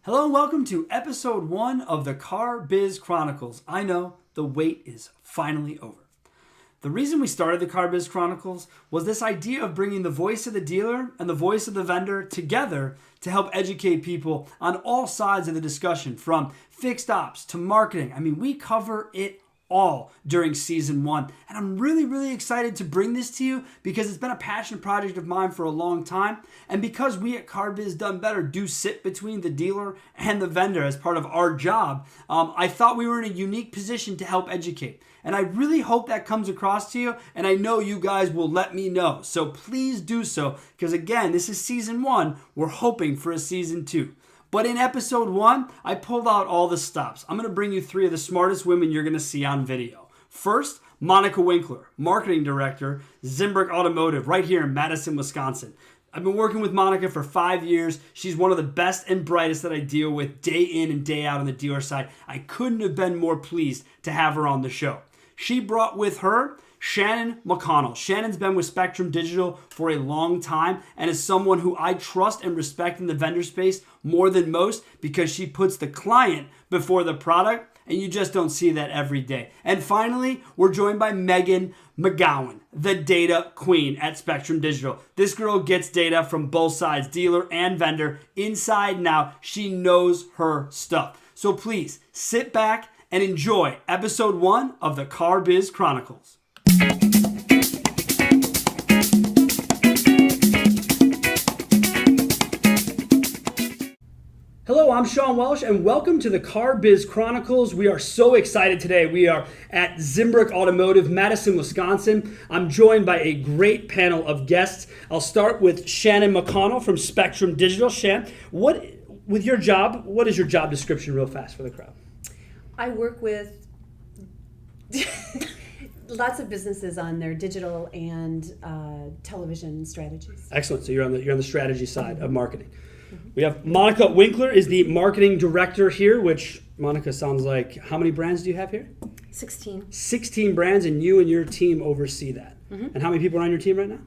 Hello and welcome to episode 1 of the Car Biz Chronicles. I know, the wait is finally over. The reason we started the Car Biz Chronicles was this idea of bringing the voice of the dealer and the voice of the vendor together to help educate people on all sides of the discussion, from fixed ops to marketing. I mean, we cover it all during season 1. And I'm really excited to bring this to you because it's been a passion project of mine for a long time. And because we at Car Biz Done Better do sit between the dealer and the vendor as part of our job, I thought we were in a unique position to help educate. And I really hope that comes across to you, and I know you guys will let me know. So please do so, because again, this is season 1. We're hoping for a season 2. But in episode 1, I pulled out all the stops. I'm going to bring you 3 of the smartest women you're going to see on video. First, Monica Winkler, marketing director, Zimbrick Automotive, right here in Madison, Wisconsin. I've been working with Monica for 5 years. She's one of the best and brightest that I deal with day in and day out on the dealer side. I couldn't have been more pleased to have her on the show. She brought with her Shan McConnell. Shannon's been with Spectrum Digital for a long time and is someone who I trust and respect in the vendor space more than most because she puts the client before the product, and you just don't see that every day. And finally, we're joined by McGowan, the data queen at Spectrum Digital. This girl gets data from both sides, dealer and vendor, inside and out. She knows her stuff. So please sit back and enjoy episode 1 of the Car Biz Chronicles. Hello, I'm Sean Welsh, and welcome to the Car Biz Chronicles. We are so excited today. We are at Zimbrick Automotive, Madison, Wisconsin. I'm joined by a great panel of guests. I'll start with Shan McConnell from Spectrum Digital. Shan, what is your job description real fast for the crowd? I work with lots of businesses on their digital and television strategies. Excellent. So you're on the strategy side of marketing. We have Monica Winkler is the marketing director here, which, Monica, sounds like, how many brands do you have here? 16. 16 brands, and you and your team oversee that. Mm-hmm. And how many people are on your team right now?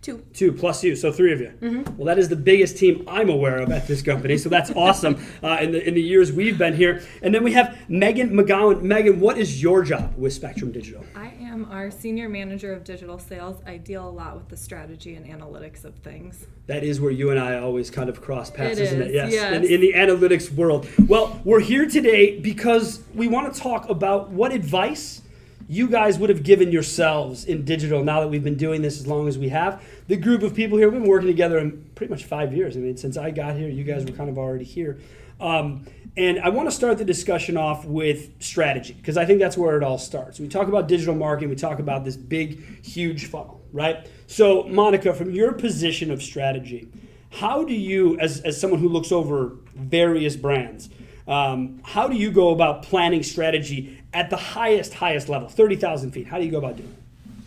2. 2 plus you, so 3 of you. Mm-hmm. Well, that is the biggest team I'm aware of at this company, so that's awesome in the years we've been here. And then we have Megan McGowan. Megan, what is your job with Spectrum Digital? I am our senior manager of digital sales. I deal a lot with the strategy and analytics of things. That is where you and I always kind of cross paths, isn't it? Yes. Yes. In the analytics world. Well, we're here today because we want to talk about what advice you guys would have given yourselves in digital now that we've been doing this as long as we have. The group of people here, we've been working together in pretty much 5 years. I mean, since I got here, you guys were kind of already here. And I want to start the discussion off with strategy, because I think that's where it all starts. We talk about digital marketing, we talk about this big, huge funnel, right? So, Monica, from your position of strategy, how do you, as someone who looks over various brands, how do you go about planning strategy at the highest level, 30,000 feet? How do you go about doing it?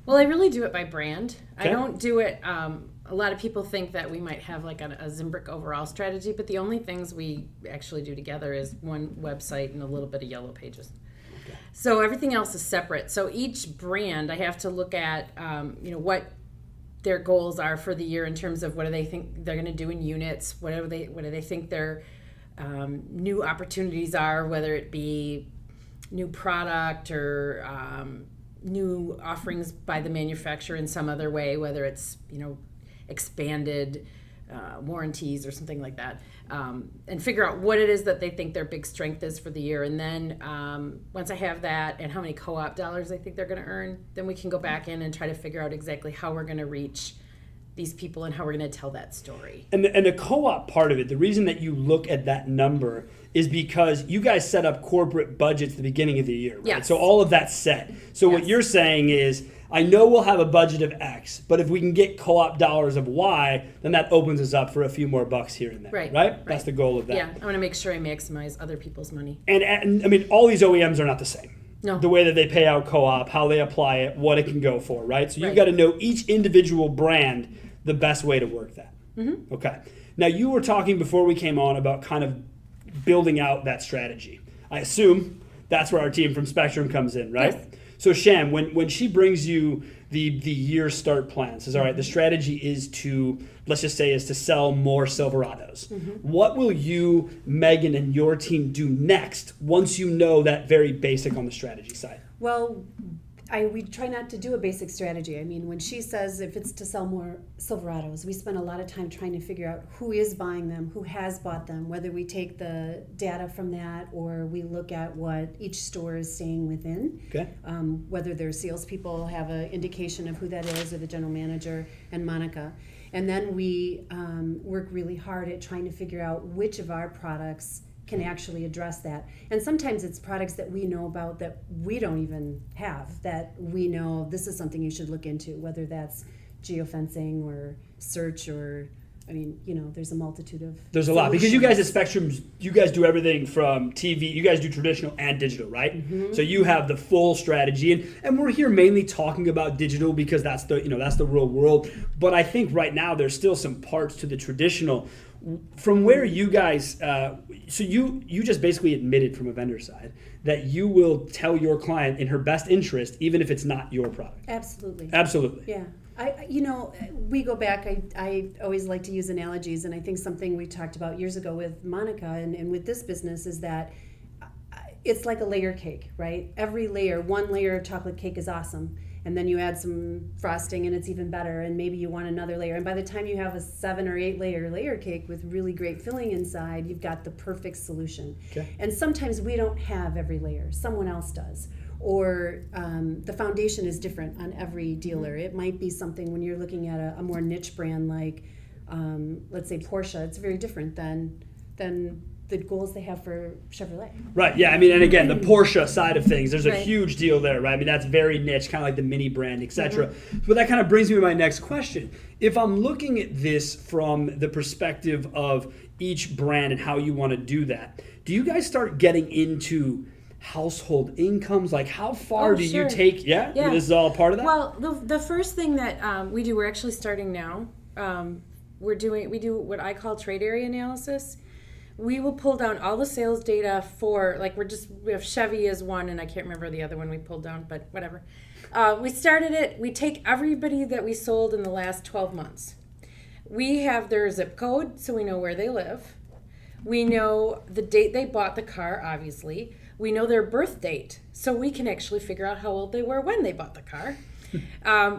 Well, I really do it by brand. Okay. I don't do it, a lot of people think that we might have like a Zimbrick overall strategy, but the only things we actually do together is one website and a little bit of yellow pages. Okay. So everything else is separate. So each brand, I have to look at, what their goals are for the year in terms of what do they think they're going to do in units, what do they think their new opportunities are, whether it be new product or new offerings by the manufacturer in some other way, whether it's expanded warranties or something like that, and figure out what it is that they think their big strength is for the year. And then once I have that and how many co-op dollars I think they're going to earn, then we can go back in and try to figure out exactly how we're going to reach these people and how we're going to tell that story. And the co-op part of it, the reason that you look at that number is because you guys set up corporate budgets at the beginning of the year, right? Yes. So all of that's set. So Yes. What you're saying is, I know we'll have a budget of X, but if we can get co-op dollars of Y, then that opens us up for a few more bucks here and there, right? That's the goal of that. Yeah, I want to make sure I maximize other people's money. And I mean, all these OEMs are not the same. No. The way that they pay out co-op, how they apply it, what it can go for, right? So you've Right. got to know each individual brand the best way to work that. Mm-hmm. Okay. Now, you were talking before we came on about kind of building out that strategy. I assume that's where our team from Spectrum comes in, right? Yes. So Shan, when she brings you the year start plan says, all right, the strategy is to, let's just say, is to sell more Silverados. What will you, Megan, and your team do next once you know that very basic on the strategy side? Well, we try not to do a basic strategy. I mean, when she says if it's to sell more Silverados, we spend a lot of time trying to figure out who is buying them, who has bought them, whether we take the data from that or we look at what each store is saying within. Okay. Whether their salespeople have an indication of who that is, or the general manager and Monica. And then we work really hard at trying to figure out which of our products can actually address that. And sometimes it's products that we know about that we don't even have, that we know this is something you should look into, whether that's geofencing or search or, I mean, you know, there's a multitude of There's a lot. Because you guys at Spectrum, you guys do everything from TV, you guys do traditional and digital, right? So you have the full strategy. And we're here mainly talking about digital because that's the real world. But I think right now there's still some parts to the traditional. From where you guys, so you just basically admitted from a vendor side that you will tell your client in her best interest, even if it's not your product. Absolutely. Absolutely. Yeah. We go back, I always like to use analogies, and I think something we talked about years ago with Monica and with this business is that it's like a layer cake, right? Every layer, one layer of chocolate cake is awesome. And then you add some frosting and it's even better, and maybe you want another layer. And by the time you have a 7 or 8 layer cake with really great filling inside, you've got the perfect solution. Okay. And sometimes we don't have every layer, someone else does. Or the foundation is different on every dealer. It might be something when you're looking at a more niche brand like, let's say Porsche, it's very different than the goals they have for Chevrolet. Right, yeah, I mean, and again, the Porsche side of things, there's a Right. huge deal there, right? I mean, that's very niche, kind of like the mini brand, etc. But that kind of brings me to my next question. If I'm looking at this from the perspective of each brand and how you want to do that, do you guys start getting into household incomes? Like, how far do you take? Yeah? Yeah. This is all part of that? Well, the first thing that we do, we're actually starting now. We do what I call trade area analysis. We will pull down all the sales data for, like, we have Chevy as one, and I can't remember the other one we pulled down, but whatever. We started it, we take everybody that we sold in the last 12 months. We have their zip code, so we know where they live. We know the date they bought the car, obviously. We know their birth date, so we can actually figure out how old they were when they bought the car.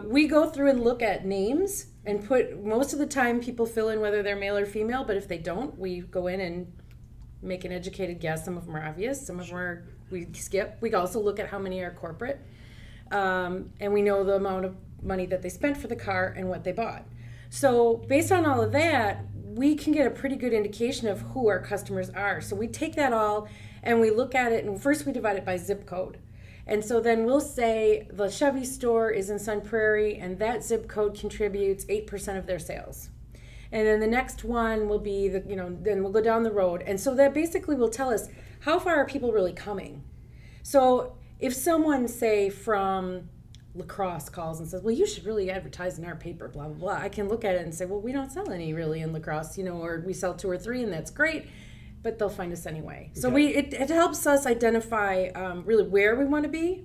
We go through and look at names and most of the time people fill in whether they're male or female, but if they don't, we go in and make an educated guess. Some of them are obvious, some of them we skip. We also look at how many are corporate, and we know the amount of money that they spent for the car and what they bought. So based on all of that, we can get a pretty good indication of who our customers are. So we take that all and we look at it, and first we divide it by zip code. And so then we'll say the Chevy store is in Sun Prairie, and that zip code contributes 8% of their sales. And then the next one will be then we'll go down the road. And so that basically will tell us how far are people really coming. So if someone, say, from La Crosse calls and says, well, you should really advertise in our paper, blah, blah, blah, I can look at it and say, well, we don't sell any really in La Crosse, or we sell 2 or 3, and that's great. But they'll find us anyway. So it helps us identify really where we want to be.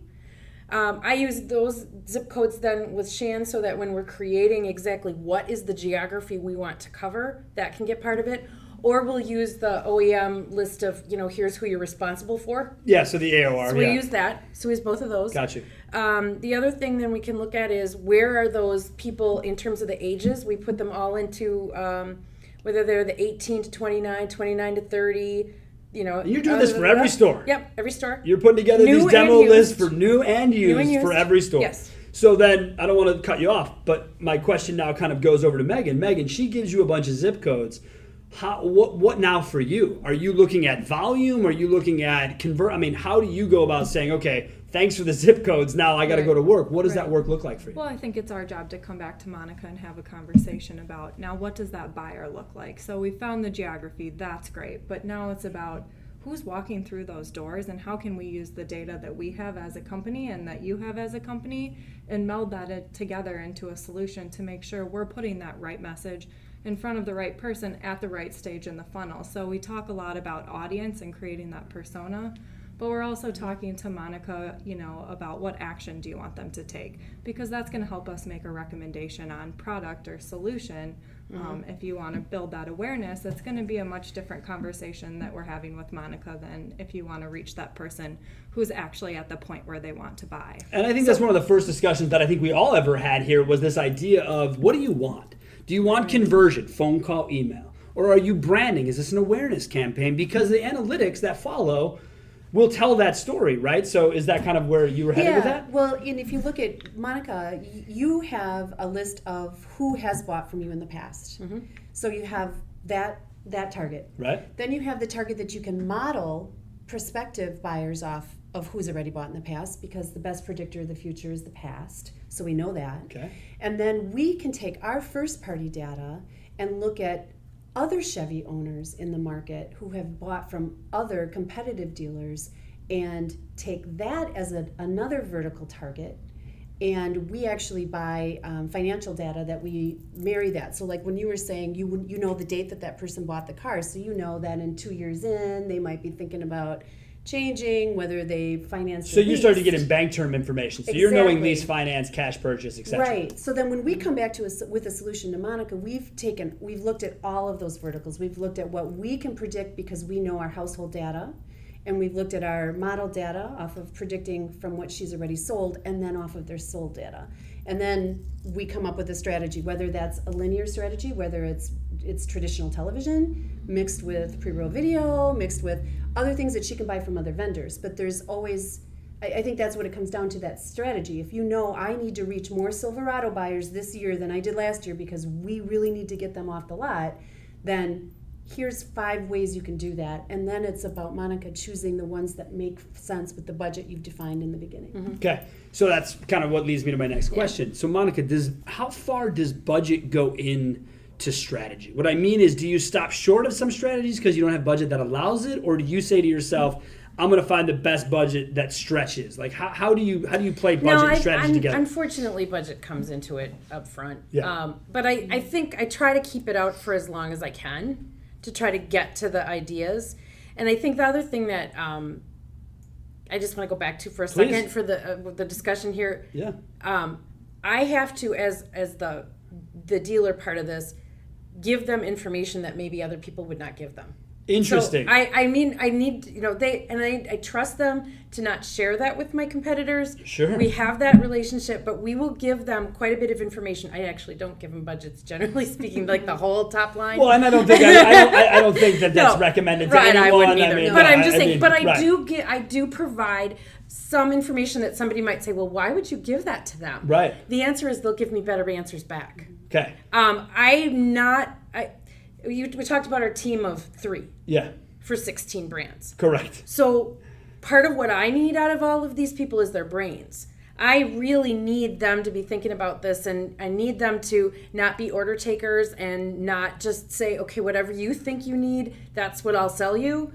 I use those zip codes then with Shan so that when we're creating exactly what is the geography we want to cover, that can get part of it. Or we'll use the OEM list of, here's who you're responsible for. Yeah, so the AOR. So we use that. So we use both of those. Got you. The other thing then we can look at is where are those people in terms of the ages. We put them all into... whether they're the 18 to 29, 29 to 30, And you're doing this for every store. Yep, every store. You're putting together New these demo and used. lists for new and used for every store. Yes. So then, I don't want to cut you off, but my question now kind of goes over to Megan. Megan, she gives you a bunch of zip codes. What now for you? Are you looking at volume? Are you looking at convert? I mean, how do you go about saying, okay, thanks for the zip codes, now I got to go to work? What does that work look like for you? Well, I think it's our job to come back to Monica and have a conversation about, now what does that buyer look like? So we found the geography, that's great, but now it's about who's walking through those doors and how can we use the data that we have as a company and that you have as a company and meld that together into a solution to make sure we're putting that right message in front of the right person at the right stage in the funnel. So we talk a lot about audience and creating that persona, but we're also talking to Monica, about what action do you want them to take, because that's going to help us make a recommendation on product or solution. If you want to build that awareness, it's going to be a much different conversation that we're having with Monica than if you want to reach that person who's actually at the point where they want to buy. And I think that's one of the first discussions that I think we all ever had here was this idea of, what do you want? Do you want conversion, phone call, email? Or are you branding? Is this an awareness campaign? Because the analytics that follow will tell that story, right? So is that kind of where you were headed with that? Well, and if you look at Monica, you have a list of who has bought from you in the past. So you have that target. Right. Then you have the target that you can model prospective buyers off of who's already bought in the past, because the best predictor of the future is the past. So we know that. Okay. And then we can take our first party data and look at other Chevy owners in the market who have bought from other competitive dealers and take that as another vertical target. And we actually buy financial data that we marry that. So like when you were saying, you know the date that person bought the car, so you know that in 2 years in, they might be thinking about changing, whether they finance. So you started getting bank term information. So you're knowing lease finance, cash purchase, etc. Right. So then when we come back to with a solution to Monica, we've looked at all of those verticals. We've looked at what we can predict because we know our household data, and we've looked at our model data off of predicting from what she's already sold, and then off of their sold data. And then we come up with a strategy, whether that's a linear strategy, whether it's traditional television mixed with pre-roll video, mixed with other things that she can buy from other vendors. But there's always, I think that's what it comes down to, that strategy. If you know I need to reach more Silverado buyers this year than I did last year because we really need to get them off the lot, then here's 5 ways you can do that. And then it's about Monica choosing the ones that make sense with the budget you've defined in the beginning. Okay, so that's kind of what leads me to my next question. So Monica, how far does budget go in to strategy? What I mean is, do you stop short of some strategies because you don't have budget that allows it, or do you say to yourself, I'm going to find the best budget that stretches? Like how do you play budget and strategy together? Unfortunately, budget comes into it up front. Yeah. But I think I try to keep it out for as long as I can to try to get to the ideas. And I think the other thing that I just want to go back to for a second for the discussion here. Yeah. I have to, as the dealer part of this, give them information that maybe other people would not give them. Interesting. So I need, I trust them to not share that with my competitors. Sure. We have that relationship, but we will give them quite a bit of information. I actually don't give them budgets, generally speaking, like the whole top line. Well, and I don't think I don't think that's recommended to anyone. I wouldn't either. But I'm just saying. But I I do provide some information that somebody might say, well, why would you give that to them? Right. The answer is they'll give me better answers back. Okay. We talked about our team of 3. Yeah. For 16 brands. Correct. So part of what I need out of all of these people is their brains. I really need them to be thinking about this, and I need them to not be order takers and not just say, okay, whatever you think you need, that's what I'll sell you.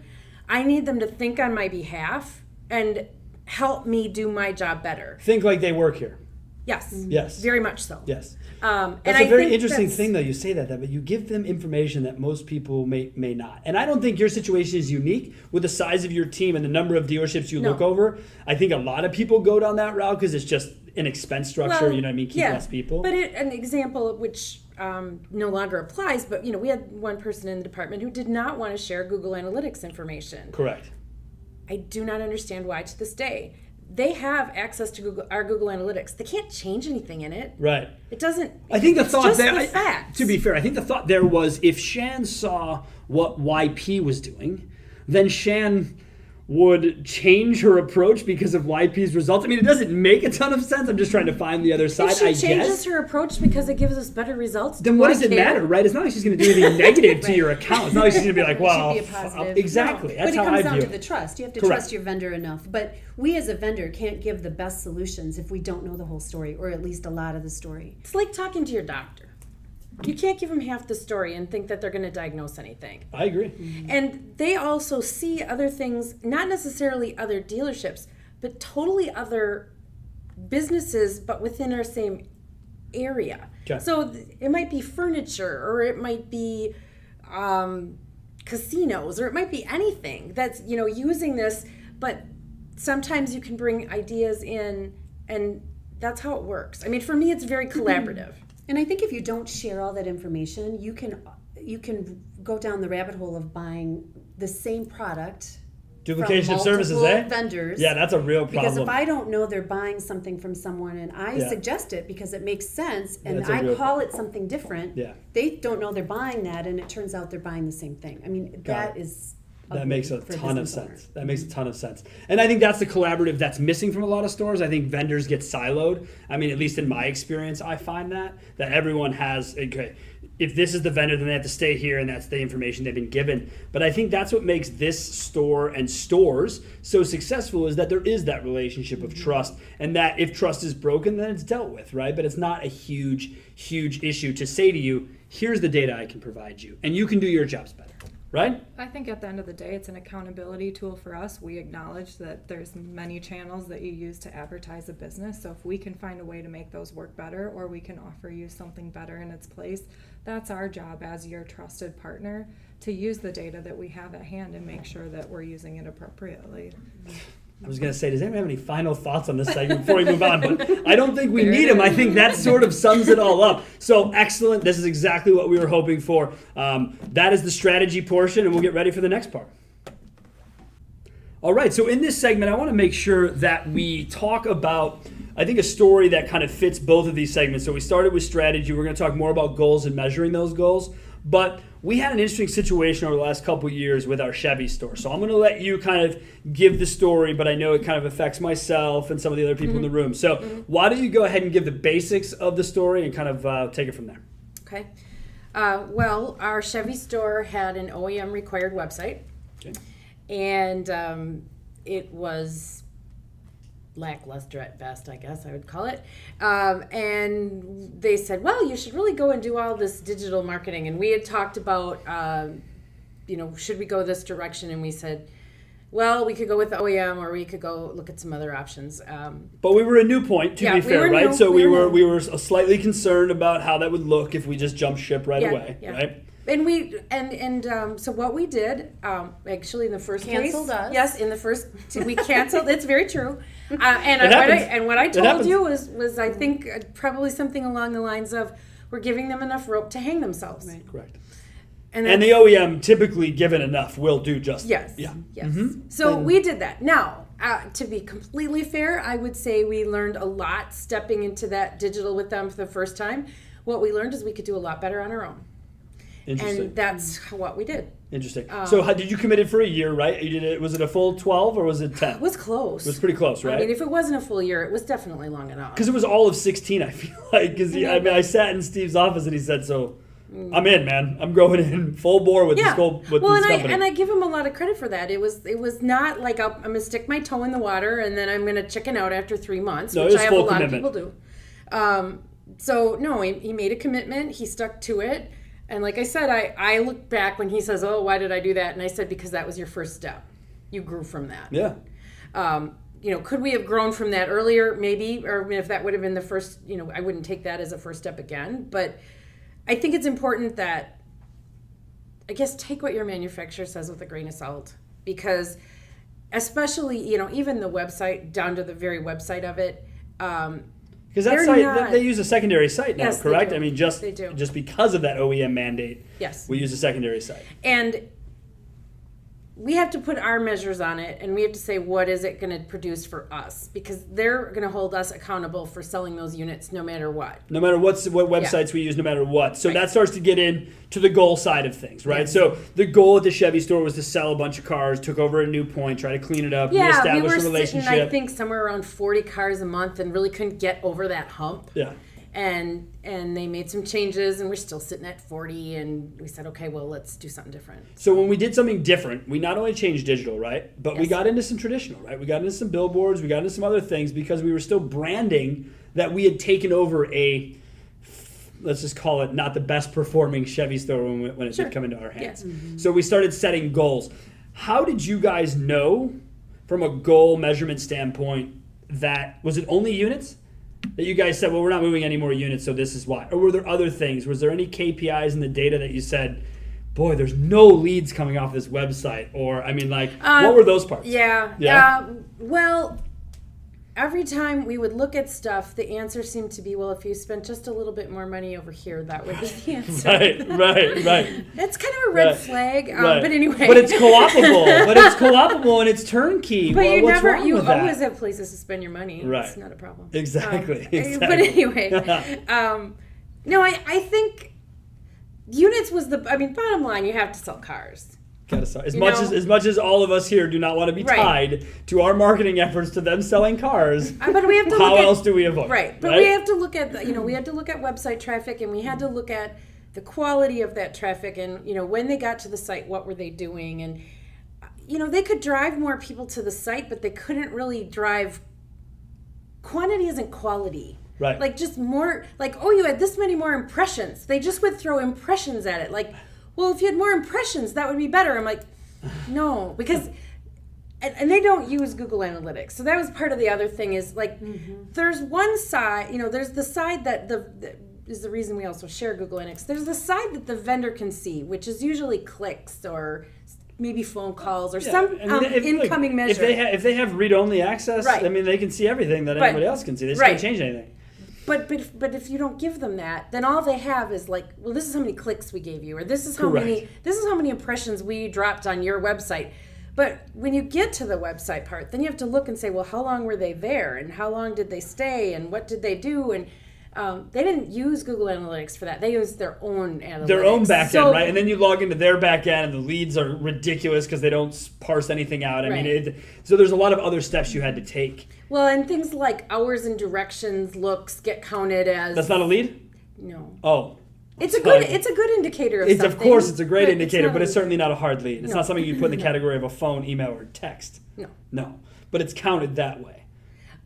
I need them to think on my behalf and help me do my job better. Think like they work here. Yes. Yes. Very much so. Yes. And that's a very interesting thing, though. You say that, but you give them information that most people may not. And I don't think your situation is unique with the size of your team and the number of dealerships you look over. I think a lot of people go down that route because it's just an expense structure. You know what I mean? Keep less people. But an example which no longer applies, but we had one person in the department who did not want to share Google Analytics information. Correct. I do not understand why to this day. They have access to our Google Analytics. They can't change anything in it. Right. It doesn't. I think the thought there. The facts. To be fair, I think the thought there was if Shan saw what YP was doing, then Shan would change her approach because of YP's results. I mean, it doesn't make a ton of sense. I'm just trying to find the other side, if she changes her approach because it gives us better results, then what does it matter, right? It's not like she's going to do anything negative to your account. It's not like she's going to be like, well, it should be a positive. Exactly. No. That's how I view it. But it comes down to the trust. You have to trust your vendor enough. But we as a vendor can't give the best solutions if we don't know the whole story, or at least a lot of the story. It's like talking to your doctor. You can't give them half the story and think that they're going to diagnose anything. I agree. Mm-hmm. And they also see other things, not necessarily other dealerships, but totally other businesses, but within our same area. Okay. So it might be furniture, or it might be casinos, or it might be anything that's using this, but sometimes you can bring ideas in, and that's how it works. I mean, for me, it's very collaborative. And I think if you don't share all that information, you can go down the rabbit hole of buying the same product Duplication from of services, multiple vendors. Yeah, that's a real problem. Because if I don't know they're buying something from someone and I suggest it because it makes sense and That's a I real call it something different, Yeah. they don't know they're buying that and it turns out they're buying the same thing. I mean, that is That makes a for ton of business owner. sense. That makes a ton of sense. And I think that's the collaborative that's missing from a lot of stores. I think vendors get siloed. I mean, at least in my experience, I find that everyone has, okay, if this is the vendor, then they have to stay here and that's the information they've been given. But I think that's what makes this store and stores so successful is that there is that relationship of trust, and that if trust is broken, then it's dealt with, right? But it's not a huge, huge issue to say to you, here's the data I can provide you, and you can do your jobs better. Right? I think at the end of the day, it's an accountability tool for us. We acknowledge that there's many channels that you use to advertise a business. So if we can find a way to make those work better, or we can offer you something better in its place, that's our job as your trusted partner, to use the data that we have at hand and make sure that we're using it appropriately. I was going to say, does anyone have any final thoughts on this segment before we move on? But I don't think we need them. I think that sort of sums it all up. So excellent. This is exactly what we were hoping for. That is the strategy portion, and we'll get ready for the next part. All right. So in this segment, I want to make sure that we talk about, I think, a story that kind of fits both of these segments. So we started with strategy. We're going to talk more about goals and measuring those goals. But we had an interesting situation over the last couple of years with our Chevy store. So I'm going to let you kind of give the story, but I know it kind of affects myself and some of the other people in the room. So why don't you go ahead and give the basics of the story and kind of take it from there. Okay. Well, our Chevy store had an OEM required website. Okay. And it was lackluster at best, I guess I would call it. And they said, well, you should really go and do all this digital marketing. And we had talked about, should we go this direction? And we said, well, we could go with the OEM, or we could go look at some other options. But we were a new point, to be fair, right? So we were slightly concerned about how that would look if we just jumped ship right away, right? And so what we did, actually in the first Canceled place, us. Yes, in the first we canceled. It's very true. What I told you was I think probably something along the lines of, we're giving them enough rope to hang themselves. Right. Correct. And the OEM, typically given enough, will do just yes, that. Yeah. yes. So we did that. Now, to be completely fair, I would say we learned a lot stepping into that digital with them for the first time. What we learned is we could do a lot better on our own. Interesting. And that's what we did. Interesting. So did you commit it for a year, right? You did it. Was it a full 12 or was it 10? It was close. It was pretty close, right? I mean, if it wasn't a full year, it was definitely long enough. Because it was all of 16, I feel like. Because I sat in Steve's office and he said, "So, I'm in, man. I'm going in full bore with this company." And I give him a lot of credit for that. It was not like I'm going to stick my toe in the water and then I'm going to chicken out after 3 months, which I have a lot of people do. So no, he made a commitment. He stuck to it. And like I said, I look back when he says, "Oh, why did I do that?" And I said, because that was your first step. You grew from that. Yeah. Could we have grown from that earlier? Maybe. Or if that would have been the first, I wouldn't take that as a first step again. But I think it's important that, I guess, take what your manufacturer says with a grain of salt. Because especially, even the website, down to the very website of it, because that site, they use a secondary site now, yes, correct? They do. I mean, just because of that OEM mandate, yes, we use a secondary site. And we have to put our measures on it, and we have to say, what is it going to produce for us? Because they're going to hold us accountable for selling those units no matter what. No matter what websites we use, no matter what. So that starts to get into the goal side of things, right? Yes. So the goal at the Chevy store was to sell a bunch of cars, took over a new point, try to clean it up, reestablish a relationship. Sitting, I think, somewhere around 40 cars a month and really couldn't get over that hump. Yeah. And they made some changes, and we're still sitting at 40, and we said, okay, well, let's do something different. So when we did something different, we not only changed digital, right? But we got into some traditional, right? We got into some billboards, we got into some other things because we were still branding that we had taken over a, let's just call it, not the best performing Chevy store when it did come into our hands. Yes. Mm-hmm. So we started setting goals. How did you guys know from a goal measurement standpoint that, was it only units? That you guys said, well, we're not moving any more units, so this is why. Or were there other things? Was there any KPIs in the data that you said, boy, there's no leads coming off this website, or I mean, like, what were those parts? Yeah. Well, every time we would look at stuff, the answer seemed to be, well, if you spent just a little bit more money over here, that would be the answer. Right. That's kind of a red flag, but anyway. But it's co-opable. And it's turnkey. But What's wrong you with that? always have places to spend your money. Right. It's not a problem. Exactly. But anyway, no, I think units was bottom line, you have to sell cars. Gotta sell. As much as all of us here do not want to be tied to our marketing efforts to them selling cars, but we have to how else do we avoid? Right, but we have to look at we had to look at website traffic, and we had to look at the quality of that traffic, and when they got to the site, what were they doing, and they could drive more people to the site, but they couldn't really drive. Quantity isn't quality. Right. Like just more. Like, oh, you had this many more impressions. They just would throw impressions at it. Like, well, if you had more impressions, that would be better. I'm like, no, because, and they don't use Google Analytics. So that was part of the other thing is like, there's one side, there's the side that is the reason we also share Google Analytics. There's the side that the vendor can see, which is usually clicks or maybe phone calls or some incoming measure. If they have read-only access, right. I mean, they can see everything that anybody else can see. They just can't change anything. But if you don't give them that, then all they have is like, well, this is how many clicks we gave you, or this is how many impressions we dropped on your website. But when you get to the website part, then you have to look and say, well, how long were they there, and how long did they stay, and what did they do, and they didn't use Google Analytics for that. They used their own analytics. Their own back end, right? And then you log into their back end, and the leads are ridiculous because they don't parse anything out. I mean, so there's a lot of other steps you had to take. Well, and things like hours and directions looks get counted as... That's not a lead? No. Oh. It's a good indicator of something. Of course, it's a great indicator, but it's certainly not a hard lead. It's not something you put in the category of a phone, email, or text. No. But it's counted that way.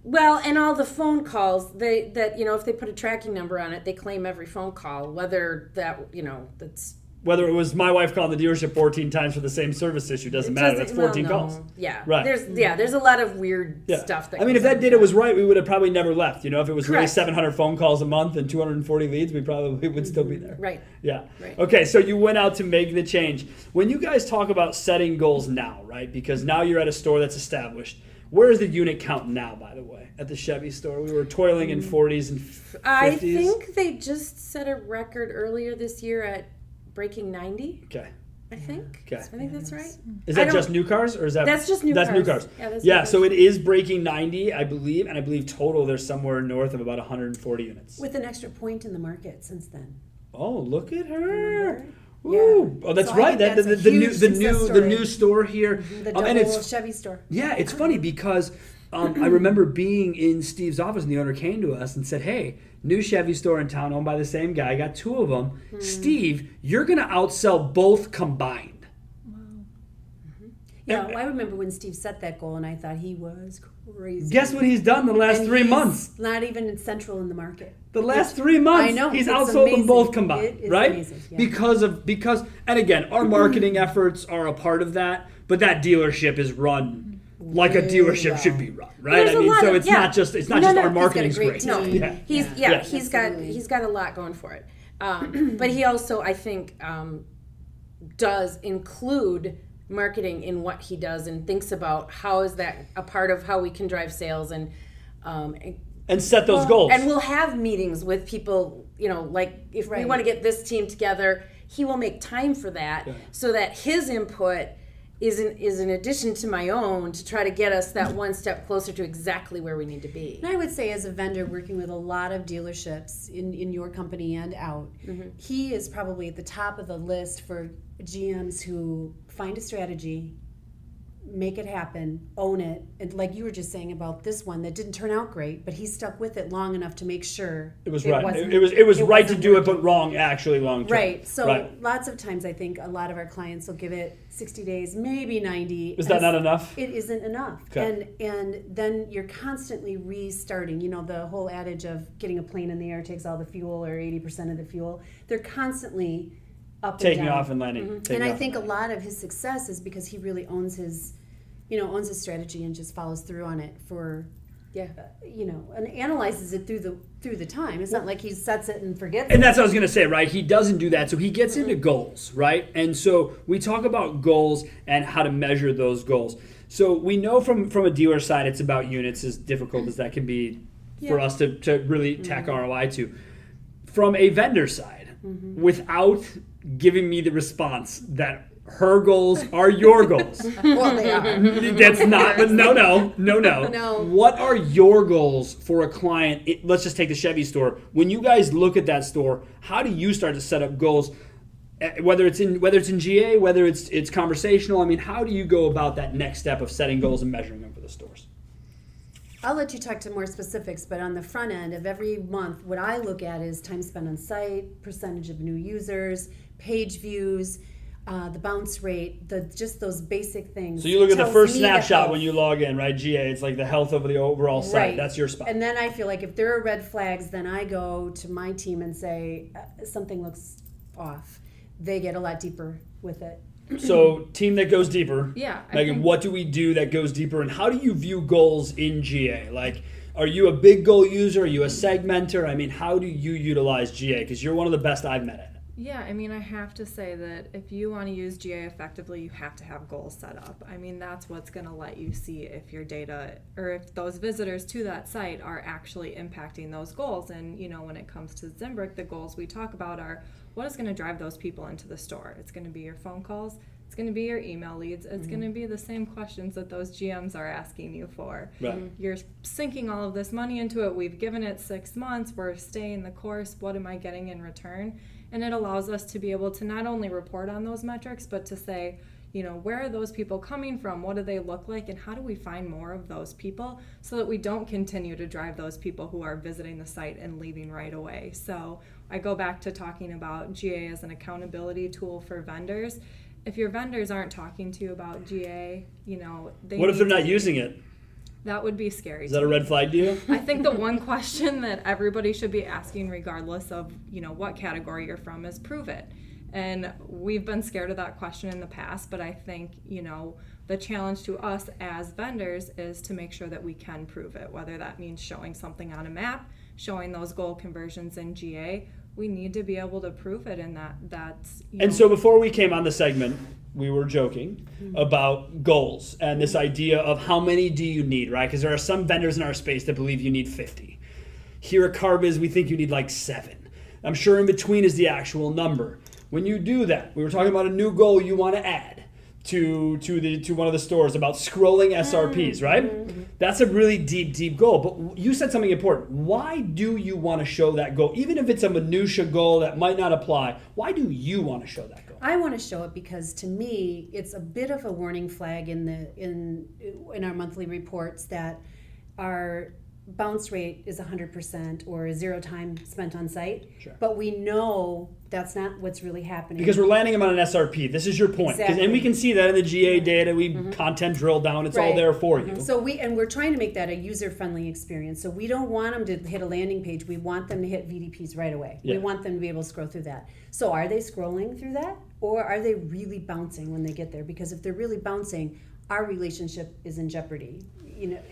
Well, and all the phone calls, if they put a tracking number on it, they claim every phone call, whether that's... Whether it was my wife calling the dealership 14 times for the same service issue doesn't matter. That's 14 calls. Yeah. Right. There's a lot of weird stuff that... I mean, if that data was right, we would have probably never left. If it was really 700 phone calls a month and 240 leads, we probably would still be there. Right. Yeah. Right. Okay, so you went out to make the change. When you guys talk about setting goals now, right, because now you're at a store that's established, where is the unit count now, by the way, at the Chevy store? We were toiling in 40s and 50s. I think they just set a record earlier this year at breaking 90. Okay. I think. Okay. I think that's right. Is that just new cars, or is that? That's just new cars. That's new cars. Yeah, that's new new cars. So it is breaking 90, I believe, and I believe total there's somewhere north of about 140 units. With an extra point in the market since then. Oh, look at her! Ooh. Yeah. Oh, that's So right. that's The new store here. The double Chevy store. Yeah, it's funny because I remember being in Steve's office, and the owner came to us and said, "Hey, new Chevy store in town, owned by the same guy. I got two of them. Steve, you're gonna outsell both combined." Yeah, well, I remember when Steve set that goal, and I thought he was crazy. Guess what he's done the last 3 months? Not even central in the market. The last 3 months, I know, he's it's outsold them amazing. both combined, It is right? amazing, yeah. Because, and again, our marketing efforts are a part of that, but that dealership is run like a dealership should be run, right? There's a lot so of- it's not just our marketing's great great. team. No, Yeah. he's got a lot going for it. But he also, I think, does include marketing in what he does and thinks about how is that a part of how we can drive sales and set those goals. And we'll have meetings with people, like if we want to get this team together, he will make time for that so that his input is an addition to my own to try to get us that one step closer to exactly where we need to be. And I would say as a vendor working with a lot of dealerships in your company and out, he is probably at the top of the list for GMs who find a strategy, make it happen, own it. And like you were just saying about this one that didn't turn out great, but he stuck with it long enough to make sure it was right. It was right to do it, but wrong actually long term. Right. So lots of times I think a lot of our clients will give it 60 days, maybe 90. Is that not enough? It isn't enough. Okay. And then you're constantly restarting. The whole adage of getting a plane in the air takes all the fuel or 80% of the fuel. They're constantly up taking and down. off and landing. And I think a lot of his success is because he really owns his strategy and just follows through on it for and analyzes it through the time. It's not like he sets it and forgets And it. that's what I was going to say, right? He doesn't do that. So he gets into goals, right? And so we talk about goals and how to measure those goals. So we know from a dealer side, it's about units, as difficult as that can be for us to really tack ROI to. From a vendor side, without giving me the response that her goals are your goals. Well, they are. That's not, but no. No. What are your goals for a client? Let's just take the Chevy store. When you guys look at that store, how do you start to set up goals? Whether it's in GA, whether it's conversational. I mean, how do you go about that next step of setting goals and measuring them for the stores? I'll let you talk to more specifics, but on the front end of every month, what I look at is time spent on site, percentage of new users, page views, the bounce rate, just those basic things. So you look at the Tells first me the snapshot health. when you log in, right? GA, it's like the health of the overall site. Right. That's your spot. And then I feel like if there are red flags, then I go to my team and say something looks off. They get a lot deeper with it. So team that goes deeper. Yeah, I Megan, think- what do we do that goes deeper, and how do you view goals in GA? Like, are you a big goal user? Are you a segmenter? I mean, how do you utilize GA? Because you're one of the best I've met at it. Yeah, I mean, I have to say that if you want to use GA effectively, you have to have goals set up. I mean, that's what's going to let you see if your data or if those visitors to that site are actually impacting those goals. And, when it comes to Zimbrick, the goals we talk about are what is going to drive those people into the store. It's going to be your phone calls. It's going to be your email leads. It's going to be the same questions that those GMs are asking you for. Right. You're sinking all of this money into it. We've given it 6 months. We're staying the course. What am I getting in return? And it allows us to be able to not only report on those metrics, but to say, where are those people coming from? What do they look like? And how do we find more of those people so that we don't continue to drive those people who are visiting the site and leaving right away? So I go back to talking about GA as an accountability tool for vendors. If your vendors aren't talking to you about GA, What if they're not using it? That would be scary. Is that a red flag to you? I think the one question that everybody should be asking, regardless of what category you're from, is prove it. And we've been scared of that question in the past, but I think the challenge to us as vendors is to make sure that we can prove it. Whether that means showing something on a map, showing those goal conversions in GA, we need to be able to prove it, and that's. And so before we came on the segment, we were joking about goals and this idea of how many do you need, right? Because there are some vendors in our space that believe you need 50. Here at Car Biz, we think you need like 7. I'm sure in between is the actual number. When you do that, we were talking about a new goal you want to add to one of the stores about scrolling SRPs, right? That's a really deep goal. But you said something important. Why do you want to show that goal? Even if it's a minutia goal that might not apply, why do you want to show that goal? I want to show it because to me it's a bit of a warning flag in our monthly reports that our bounce rate is 100% or 0 time spent on site. Sure. But we know that's not what's really happening. Because we're landing them on an SRP. This is your point. Exactly. And we can see that in the GA data. We content drill down. It's all Right. there for you. So we're trying to make that a user-friendly experience. So we don't want them to hit a landing page. We want them to hit VDPs right away. Yeah. We want them to be able to scroll through that. So are they scrolling through that, or are they really bouncing when they get there? Because if they're really bouncing, our relationship is in jeopardy.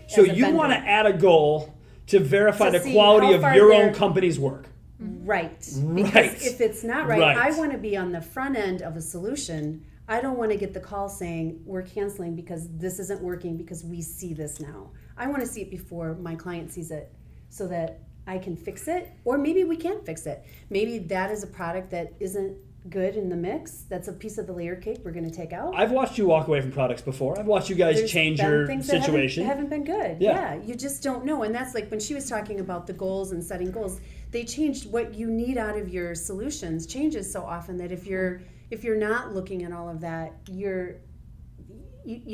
So as a you vendor. want to add a goal to verify To the see quality how of far your they're- own company's work. Right. Because Right. if it's not right, Right. I want to be on the front end of a solution. I don't want to get the call saying we're canceling because this isn't working because we see this now. I want to see it before my client sees it so that I can fix it, or maybe we can't fix it. Maybe that is a product that isn't good in the mix. That's a piece of the layer cake we're going to take out. I've watched you walk away from products before. I've watched you guys There's change been your things that situation. haven't been good. Yeah. Yeah, you just don't know. And that's like when she was talking about the goals and setting goals, they changed what you need out of your solutions changes so often that if you're not looking at all of that, you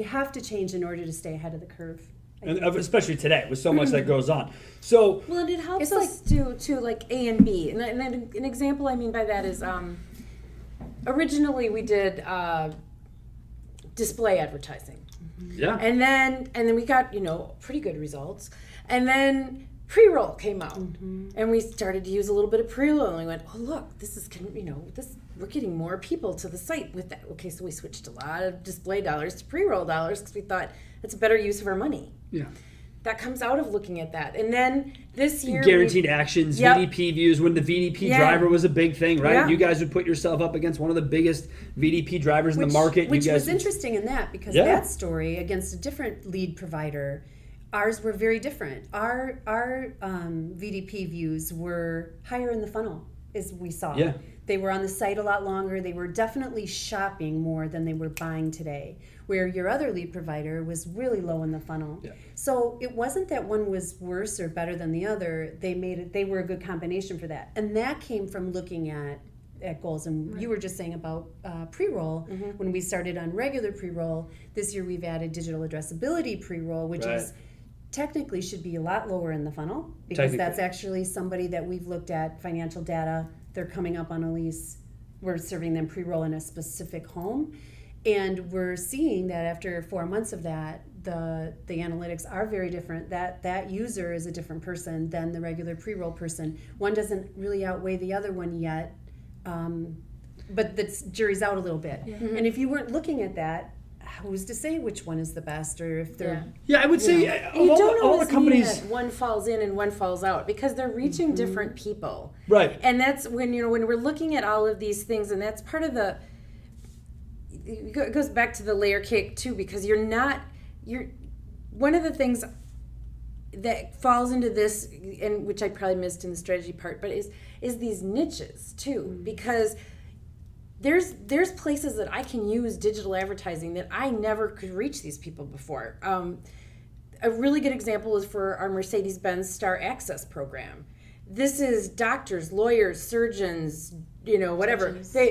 have to change in order to stay ahead of the curve. And especially today with so much that goes on. So Well, and it helps It's us to like A and B. And an example I mean by that is originally we did display advertising. yeah. And then we got, pretty good results. And then pre-roll came out. And we started to use a little bit of pre-roll and we went, oh look, this is we're getting more people to the site with that. Okay, so we switched a lot of display dollars to pre-roll dollars because we thought that's a better use of our money. Yeah. that comes out of looking at that. And then this year, Guaranteed actions, Yep. VDP views, when the VDP Yeah. driver was a big thing, right? Yeah. You guys would put yourself up against one of the biggest VDP drivers in the market. Which you guys was interesting in that, because Yeah. that story against a different lead provider, ours were very different. Our VDP views were higher in the funnel, as we saw. Yeah. They were on the site a lot longer. They were definitely shopping more than they were buying today, where your other lead provider was really low in the funnel. Yeah. So it wasn't that one was worse or better than the other. They were a good combination for that. And that came from looking at goals. And you were just saying about pre-roll. When we started on regular pre-roll, this year we've added digital addressability pre-roll, which Right. is technically should be a lot lower in the funnel, because that's actually somebody that we've looked at financial data. They're coming up on a lease. We're serving them pre-roll in a specific home. And we're seeing that after 4 months of that, the analytics are very different. That user is a different person than the regular pre-roll person. One doesn't really outweigh the other one yet, but the jury's out a little bit. And if you weren't looking at that, who's to say which one is the best, or if they're... Yeah, I would say you of don't all always the companies... mean that one falls in and one falls out, because they're reaching different people. Right. And that's when, when we're looking at all of these things, and that's part of the... It goes back to the layer cake too, because one of the things that falls into this, and which I probably missed in the strategy part, but is these niches too, because there's places that I can use digital advertising that I never could reach these people before. A really good example is for our Mercedes-Benz Star Access program. This is doctors, lawyers, surgeons, whatever.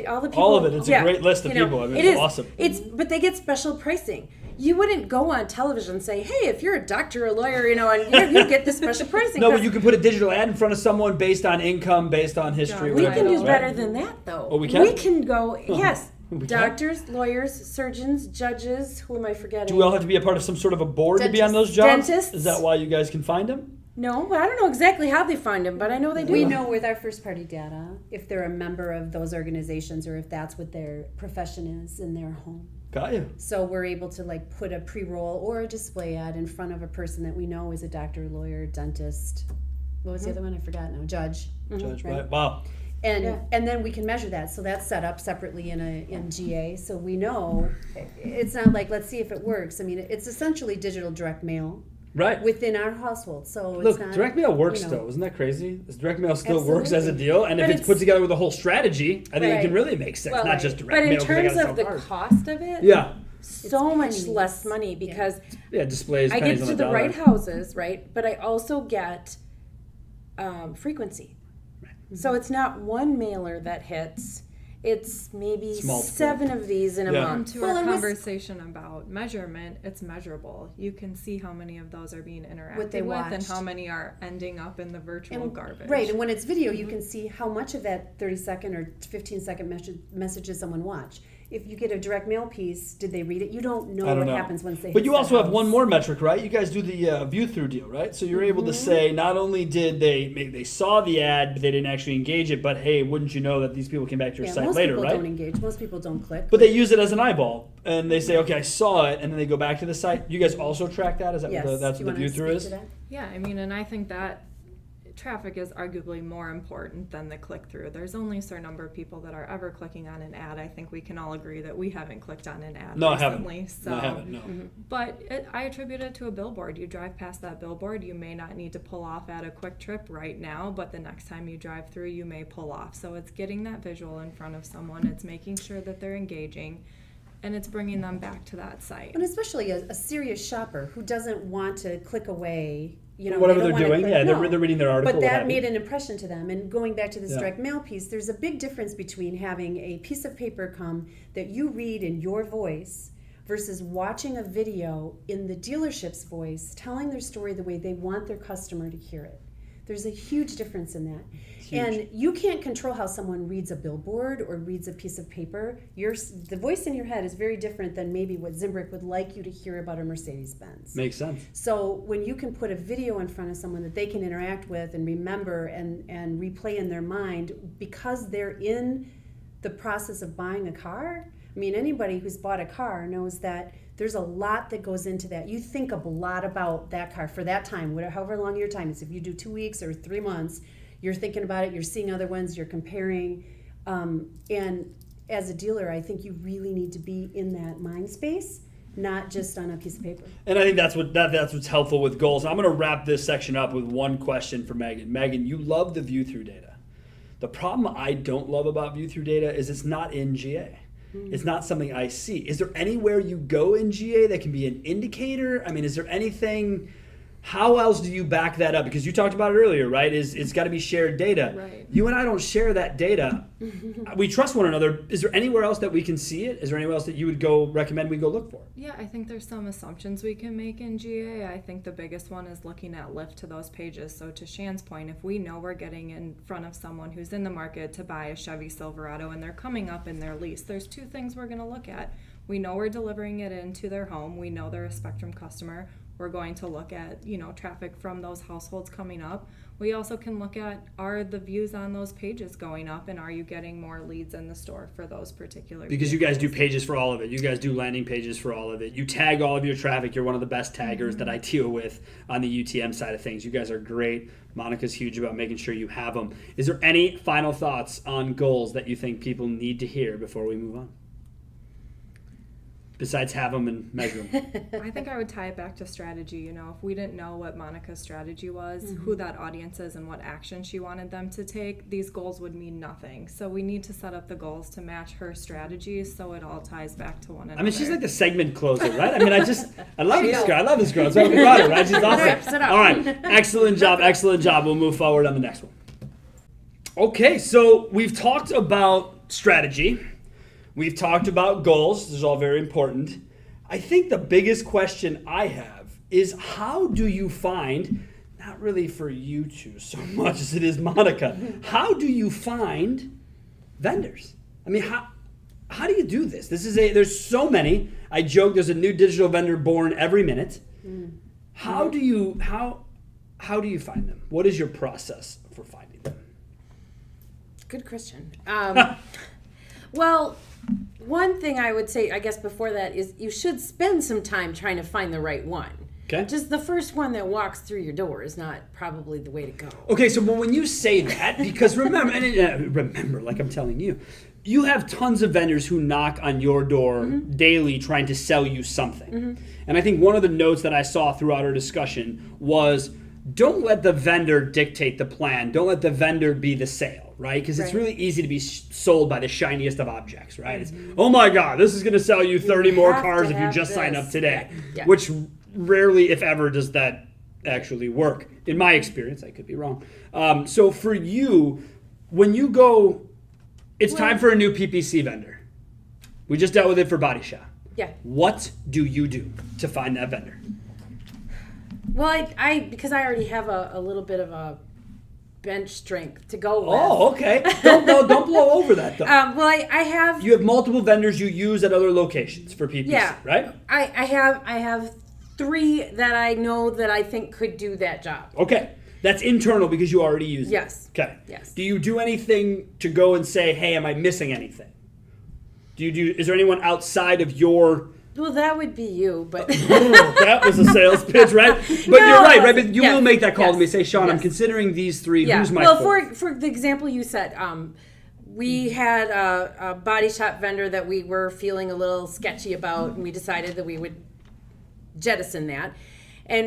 All the people. All of it. It's a great list of people. I mean, it's awesome. But they get special pricing. You wouldn't go on television and say, "Hey, if you're a doctor or a lawyer, and you get this special pricing." No, but you can put a digital ad in front of someone based on income, based on history. We whatever can else, do right? better than that, though. Oh, we can? We can go, yes. We can? Doctors, lawyers, surgeons, judges. Who am I forgetting? Do we all have to be a part of some sort of a board to be on those jobs? Dentists. Is that why you guys can find them? No, but I don't know exactly how they find them, but I know they do. We know with our first party data if they're a member of those organizations, or if that's what their profession is in their home. Got you. So we're able to put a pre-roll or a display ad in front of a person that we know is a doctor, lawyer, dentist. What was the other one? I forgot now. Judge. Judge, right? Wow. And then we can measure that. So that's set up separately in GA. So we know it's not like, let's see if it works. I mean, it's essentially digital direct mail. Right. Within our household. So Look, it's not, direct mail works though. Isn't that crazy? This direct mail still works as a Absolutely. deal, and if But it's put together with a whole strategy, I think it can really make sense. Well, not just direct but mail. in 'cause they terms gotta of sell the cars. cost of it, Yeah. so much pennies. less money, because Yeah, displays. I pennies get on to the the right dollar. houses, right? But I also get frequency. So it's not one mailer that hits. It's maybe It's multiple. 7 of these in a Yeah. month. To Well, our and with- conversation about measurement, it's measurable. You can see how many of those are being interacted they with and watched. how many are ending up in the virtual garbage. Right, and when it's video, you can see how much of that 30-second or 15-second message did someone watch. If you get a direct mail piece, did they read it? You don't know I don't what know. happens once they But hit you the also have house. one more metric, right? You guys do the view through deal, right? So you're able to say not only did they saw the ad, but they didn't actually engage it, but hey, wouldn't you know that these people came back to your Yeah, site most later, people right? don't engage. Most people don't click. But they use it as an eyeball, and they say, okay, I saw it, and then they go back to the site. You guys also track that? Is that Yes. what that's Do what the you view through wanna is? speak to that? Yeah, I mean, and I think that traffic is arguably more important than the click-through. There's only a certain number of people that are ever clicking on an ad. I think we can all agree that we haven't clicked on an ad No, I recently. haven't. So, No, I haven't, no. But I attribute it to a billboard. You drive past that billboard, you may not need to pull off at a quick trip right now, but the next time you drive through, you may pull off. So it's getting that visual in front of someone. It's making sure that they're engaging, and it's bringing them back to that site. And especially a serious shopper who doesn't want to click away. Whatever they they're don't wanna doing, click- yeah, no. they're reading their article. But what that have you. made an impression to them. And going back to this Yeah. direct mail piece, there's a big difference between having a piece of paper come that you read in your voice versus watching a video in the dealership's voice, telling their story the way they want their customer to hear it. There's a huge difference in that. And you can't control how someone reads a billboard or reads a piece of paper. The voice in your head is very different than maybe what Zimbrick would like you to hear about a Mercedes-Benz. Makes sense. So when you can put a video in front of someone that they can interact with and remember and replay in their mind because they're in the process of buying a car, I mean, anybody who's bought a car knows that there's a lot that goes into that. You think a lot about that car for that time, whatever, however long your time is. If you do 2 weeks or 3 months, you're thinking about it, you're seeing other ones, you're comparing. And as a dealer, I think you really need to be in that mind space, not just on a piece of paper. And I think that's what's helpful with goals. I'm going to wrap this section up with one question for Megan. Megan, you love the view-through data. The problem I don't love about view-through data is it's not in GA. It's not something I see. Is there anywhere you go in GA that can be an indicator? I mean, is there anything? How else do you back that up? Because you talked about it earlier, right? It's got to be shared data. Right. You and I don't share that data. We trust one another. Is there anywhere else that we can see it? Is there anywhere else that you would recommend we go look for? Yeah, I think there's some assumptions we can make in GA. I think the biggest one is looking at lift to those pages. So to Shan's point, if we know we're getting in front of someone who's in the market to buy a Chevy Silverado and they're coming up in their lease, there's 2 things we're going to look at. We know we're delivering it into their home. We know they're a Spectrum customer. We're going to look at, traffic from those households coming up. We also can look at, are the views on those pages going up, and are you getting more leads in the store for those particular Because you guys do pages for all of it. You guys do landing pages for all of it. You tag all of your traffic. You're one of the best taggers that I deal with on the UTM side of things. You guys are great. Monica's huge about making sure you have them. Is there any final thoughts on goals that you think people need to hear before we move on? Besides have them and measure them. I think I would tie it back to strategy. If we didn't know what Monica's strategy was, who that audience is, and what action she wanted them to take, these goals would mean nothing. So we need to set up the goals to match her strategies so it all ties back to one another. I mean, she's like the segment closer, right? I mean, I love this girl. I love this girl. That's why we got her, right? She's awesome. Rips it up. All right. Excellent job. We'll move forward on the next one. Okay, so we've talked about strategy. We've talked about goals. This is all very important. I think the biggest question I have is, how do you find, not really for you two so much as it is Monica, how do you find vendors? I mean, how do you do this? There's so many. I joke there's a new digital vendor born every minute. How do you find them? What is your process for finding them? Good question. Well, one thing I would say, I guess before that, is you should spend some time trying to find the right one. Okay. Just the first one that walks through your door is not probably the way to go. Okay, so when you say that, because remember, like I'm telling you, you have tons of vendors who knock on your door daily trying to sell you something. And I think one of the notes that I saw throughout our discussion was, don't let the vendor dictate the plan. Don't let the vendor be the sale, right? Because it's really easy to be sold by the shiniest of objects, right? It's, oh my God, this is going to sell you 30 more cars if you just sign up today. Yeah. Which rarely, if ever, does that actually work. In my experience, I could be wrong. So for you, when you go, it's time for a new PPC vendor. We just dealt with it for Body Shop. Yeah. What do you do to find that vendor? Well, I because I already have a little bit of a bench strength to go with. Oh, okay. Don't blow over that though. Well, I have. You have multiple vendors you use at other locations for PPC, right? I have 3 that I know that I think could do that job. Okay. That's internal because you already use it. Yes. Okay. Yes. Do you do anything to go and say, hey, am I missing anything? Is there anyone outside of your... Well, that would be you, but... That was a sales pitch, right? But no, you're right? But you will make that call to me. Say, Sean, I'm considering these 3. Yeah. Who's my Well, for the example you said, we had a body shop vendor that we were feeling a little sketchy about, and we decided that we would jettison that.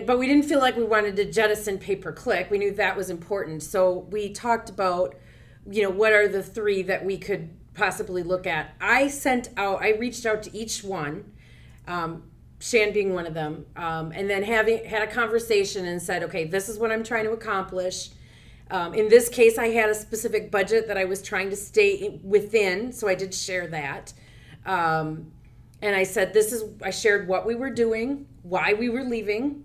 But we didn't feel like we wanted to jettison pay-per-click. We knew that was important. So we talked about, what are the 3 that we could possibly look at. I reached out to each one, Shan being one of them, and then had a conversation and said, okay, this is what I'm trying to accomplish. In this case, I had a specific budget that I was trying to stay within, so I did share that. And I said, I shared what we were doing, why we were leaving,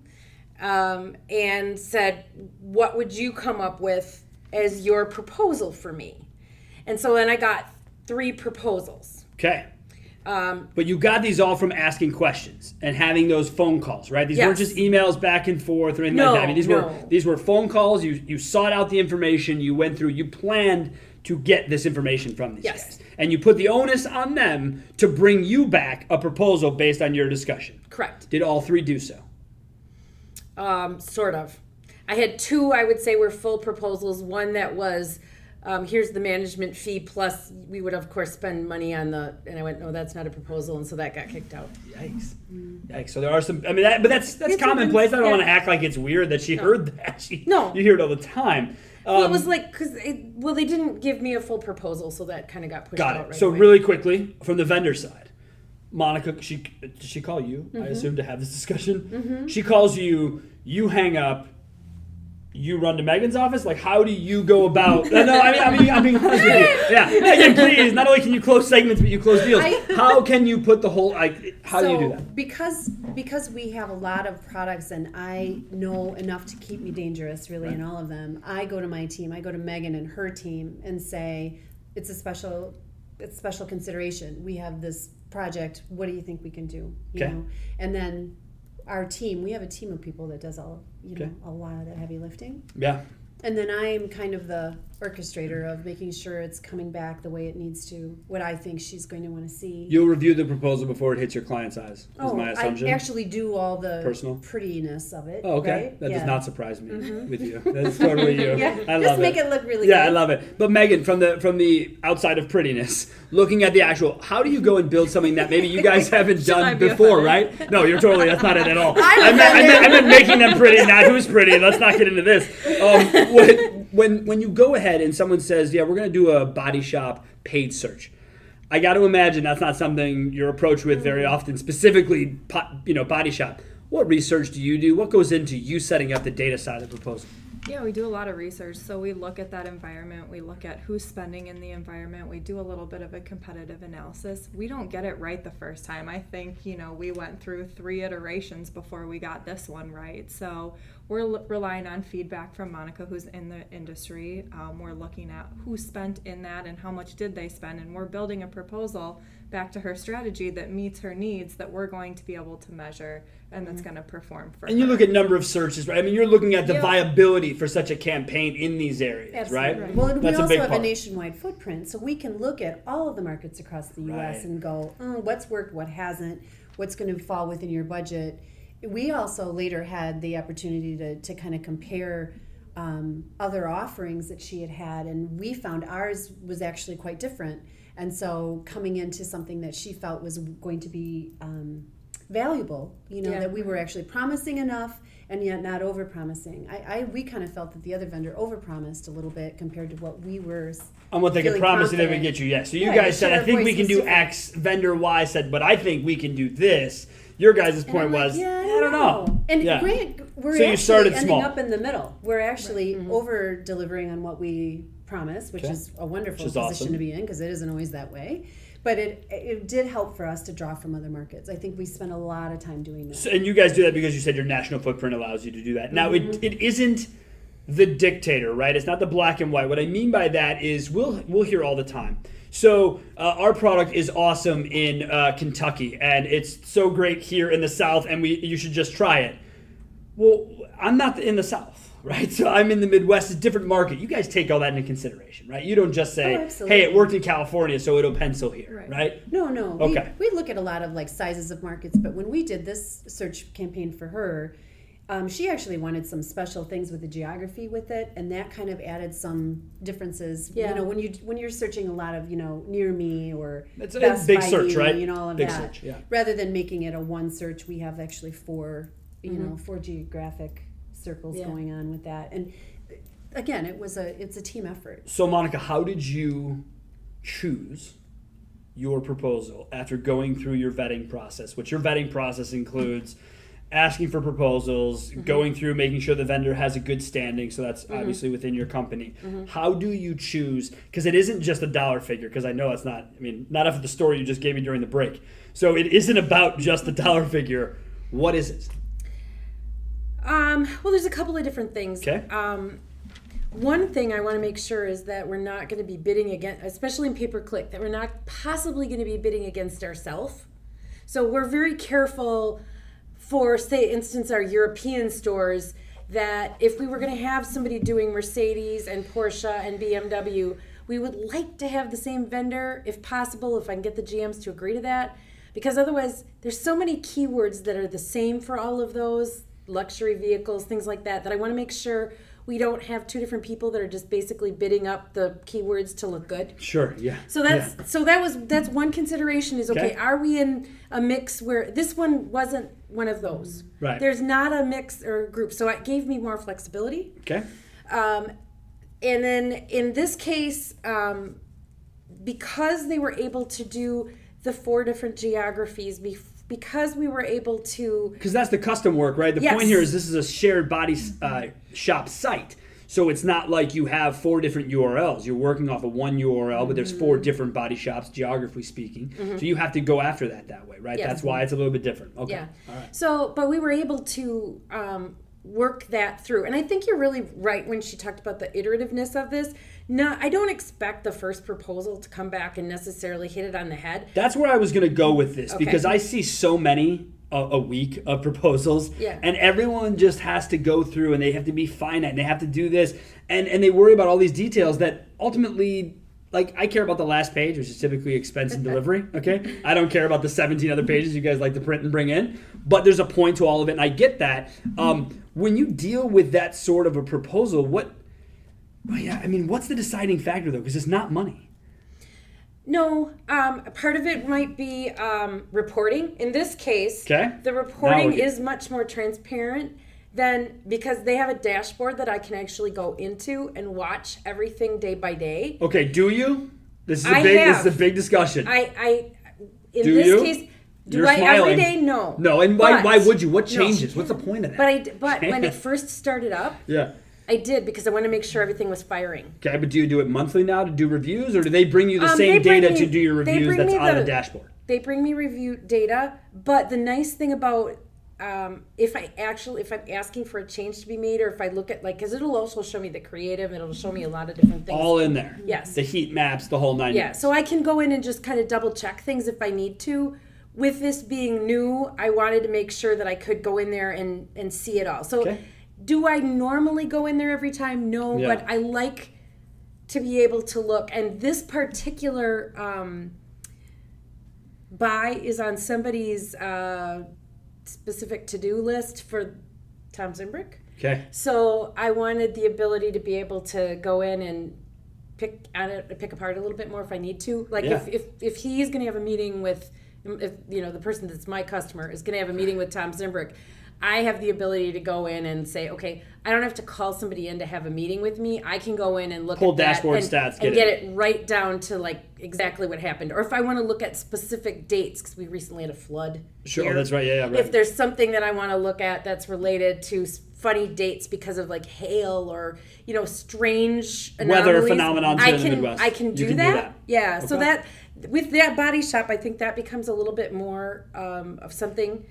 and said, what would you come up with as your proposal for me? And so then I got 3 proposals. Okay. But you got these all from asking questions and having those phone calls, right? These weren't just emails back and forth or anything like that. I mean, these were phone calls. You sought out the information. You went through. You planned to get this information from these Yes. guys. And you put the onus on them to bring you back a proposal based on your discussion. Correct. Did all three do so? Sort of. I had two, I would say, were full proposals. One that was, here's the management fee, plus we would, of course, spend money on and I went, no, that's not a proposal, and so that got kicked out. Yikes. Yikes. So there are some, but that's commonplace. I don't want to act like it's weird that she heard that. No. You hear it all the time. Well, it was like, they didn't give me a full proposal, so that kind of got pushed out Got it. right So away. really quickly, from the vendor side, Monica, did she call you, I assume, to have this discussion? She calls you, you hang up, you run to Megan's office? Like, how do you go about... No, I'm being honest with you. Yeah, Megan, please, not only can you close segments, but you close deals. How can you put the whole... how do you do that? Because we have a lot of products and I know enough to keep me dangerous, really, in all of them, I go to my team, I go to Megan and her team and say, it's special consideration. We have this project. What do you think we can do? You know? And then our team, we have a team of people that does a lot of the heavy lifting. Yeah. And then I'm kind of the orchestrator of making sure it's coming back the way it needs to, what I think she's going to want to see. You'll review the proposal before it hits your client's eyes, is my assumption. I actually do all the personal prettiness of it. Oh, okay. Right? That does not surprise me with you. That's totally you. I love just make it look really good. Yeah, I love it. But Megan, from the outside of prettiness, looking at the actual, how do you go and build something that די you guys haven't done before, right? No, you're totally, that's not it at all. I meant making them pretty, not who's pretty. Let's not get into this. When you go ahead and someone says, yeah, we're going to do a body shop paid search, I got to imagine that's not something you're approached with very often, specifically, body shop. What research do you do? What goes into you setting up the data side of the proposal? Yeah, we do a lot of research. So we look at that environment. We look at who's spending in the environment. We do a little bit of a competitive analysis. We don't get it right the first time. I think, we went through 3 iterations before we got this one right. So we're relying on feedback from Monica, who's in the industry. We're looking at who spent in that and how much did they spend. And we're building a proposal back to her strategy that meets her needs that we're going to be able to measure and that's going to perform for her. And you look at number of searches, right? I mean, you're looking at the viability for such a campaign in these areas, Absolutely. right? Well, we That's also a big have part. a nationwide footprint, so we can look at all of the markets across the U.S. and go, what's worked, what hasn't, what's going to fall within your budget. We also later had the opportunity to kind of compare other offerings that she had, and we found ours was actually quite different. And so coming into something that she felt was going to be valuable, that we were actually promising enough and yet not over-promising. We kind of felt that the other vendor over-promised a little bit compared to what we were on what they could promise and they would confident. get you, yes. So you guys said, I think we can do X. Vendor Y said, but I think we can do this. Your guys' point was, I don't know. And granted, we're So you started ending small. up in the middle. We're actually over-delivering on what we promised, which is a wonderful position awesome. to be in because it isn't always that way. But it did help for us to draw from other markets. I think we spent a lot of time doing that. So, and you guys do that because you said your national footprint allows you to do that. Now, it isn't the dictator, right? It's not the black and white. What I mean by that is we'll hear all the time. So our product is awesome in Kentucky, and it's so great here in the South, and you should just try it. Well, I'm not in the South, right? So I'm in the Midwest, a different market. You guys take all that into consideration, right? You don't just say, hey, it worked in California, so it'll pencil here, right? No. Okay. We look at a lot of sizes of markets, but when we did this search campaign for her, she actually wanted some special things with the geography with it, and that kind of added some differences. Yeah. When you're searching a lot of near me or It's a Best big Buy search, you, right? All of Big that. search, yeah. Rather than making it a one search, we have actually 4 geographic circles going on with that. And again, it's a team effort. So Monica, how did you choose your proposal after going through your vetting process, which your vetting process includes asking for proposals, going through making sure the vendor has a good standing, so that's obviously within your company. How do you choose, because it isn't just a dollar figure, because I know it's not, not after the story you just gave me during the break. So it isn't about just the dollar figure. What is it? Well, there's a couple of different things. Okay. One thing I want to make sure is that we're not going to be bidding against, especially in pay-per-click, that we're not possibly going to be bidding against ourselves. So we're very careful for, say, instance, our European stores, that if we were going to have somebody doing Mercedes and Porsche and BMW, We would like to have the same vendor if possible, if I can get the GMs to agree to that, because otherwise there's so many keywords that are the same for all of those, luxury vehicles, things like that, that I want to make sure we don't have two different people that are just basically bidding up the keywords to look good. Sure, yeah. So that's one consideration is, okay, are we in a mix where this one wasn't one of those? Right. There's not a mix or group. So it gave me more flexibility. Okay. And then in this case, because they were able to do the 4 different geographies, because we were able to... Because that's the custom work, right? The point here is this is a shared body shop site. So it's not like you have 4 different URLs. You're working off of one URL, but there's 4 different body shops, geographically speaking. So you have to go after that way, right? Yes. That's why it's a little bit different. Okay. Yeah. All right. So, but we were able to work that through. And I think you're really right when she talked about the iterativeness of this. No, I don't expect the first proposal to come back and necessarily hit it on the head. That's where I was going to go with this, because I see so many a week of proposals, and everyone just has to go through, and they have to be finite, and they have to do this, and they worry about all these details that ultimately, like, I care about the last page, which is typically expense and delivery, okay? I don't care about the 17 other pages you guys like to print and bring in, but there's a point to all of it, and I get that. When you deal with that sort of a proposal, what's the deciding factor, though? Because it's not money. No, part of it might be reporting. In this case, the reporting is much more transparent than, because they have a dashboard that I can actually go into and watch everything day by day. Okay, do you? This is a big discussion. In do this you? case, You're I smiling. every day? No. No, and why would you? What changes? What's the point of that? But when it first started up, I did, because I wanted to make sure everything was firing. Okay, but do you do it monthly now to do reviews, or do they bring you the same data to do your reviews that's on the dashboard? They bring me review data, but the nice thing about if I'm asking for a change to be made, or if I look at, because it'll also show me the creative, it'll show me a lot of different things. All in there. Yes. The heat maps, the whole 9 yards. So I can go in and just kind of double check things if I need to. With this being new, I wanted to make sure that I could go in there and see it all. So do I normally go in there every time? No, but I like to be able to look. And this particular buy is on somebody's specific to-do list for Tom Zimbrick. Okay. So I wanted the ability to be able to go in and pick apart a little bit more if I need to. If he's going to have a meeting with, the person that's my customer is going to have a meeting with Tom Zimbrick, I have the ability to go in and say, okay, I don't have to call somebody in to have a meeting with me. I can go in and look at dashboard stats and get it right down to exactly what happened. Or if I want to look at specific dates, because we recently had a flood. Sure, here. That's right. Yeah, right. If there's something that I want to look at that's related to funny dates because of hail or strange weather phenomenon in the Midwest, I can do that. Yeah. Okay. So that with that body shop, I think that becomes a little bit more of something.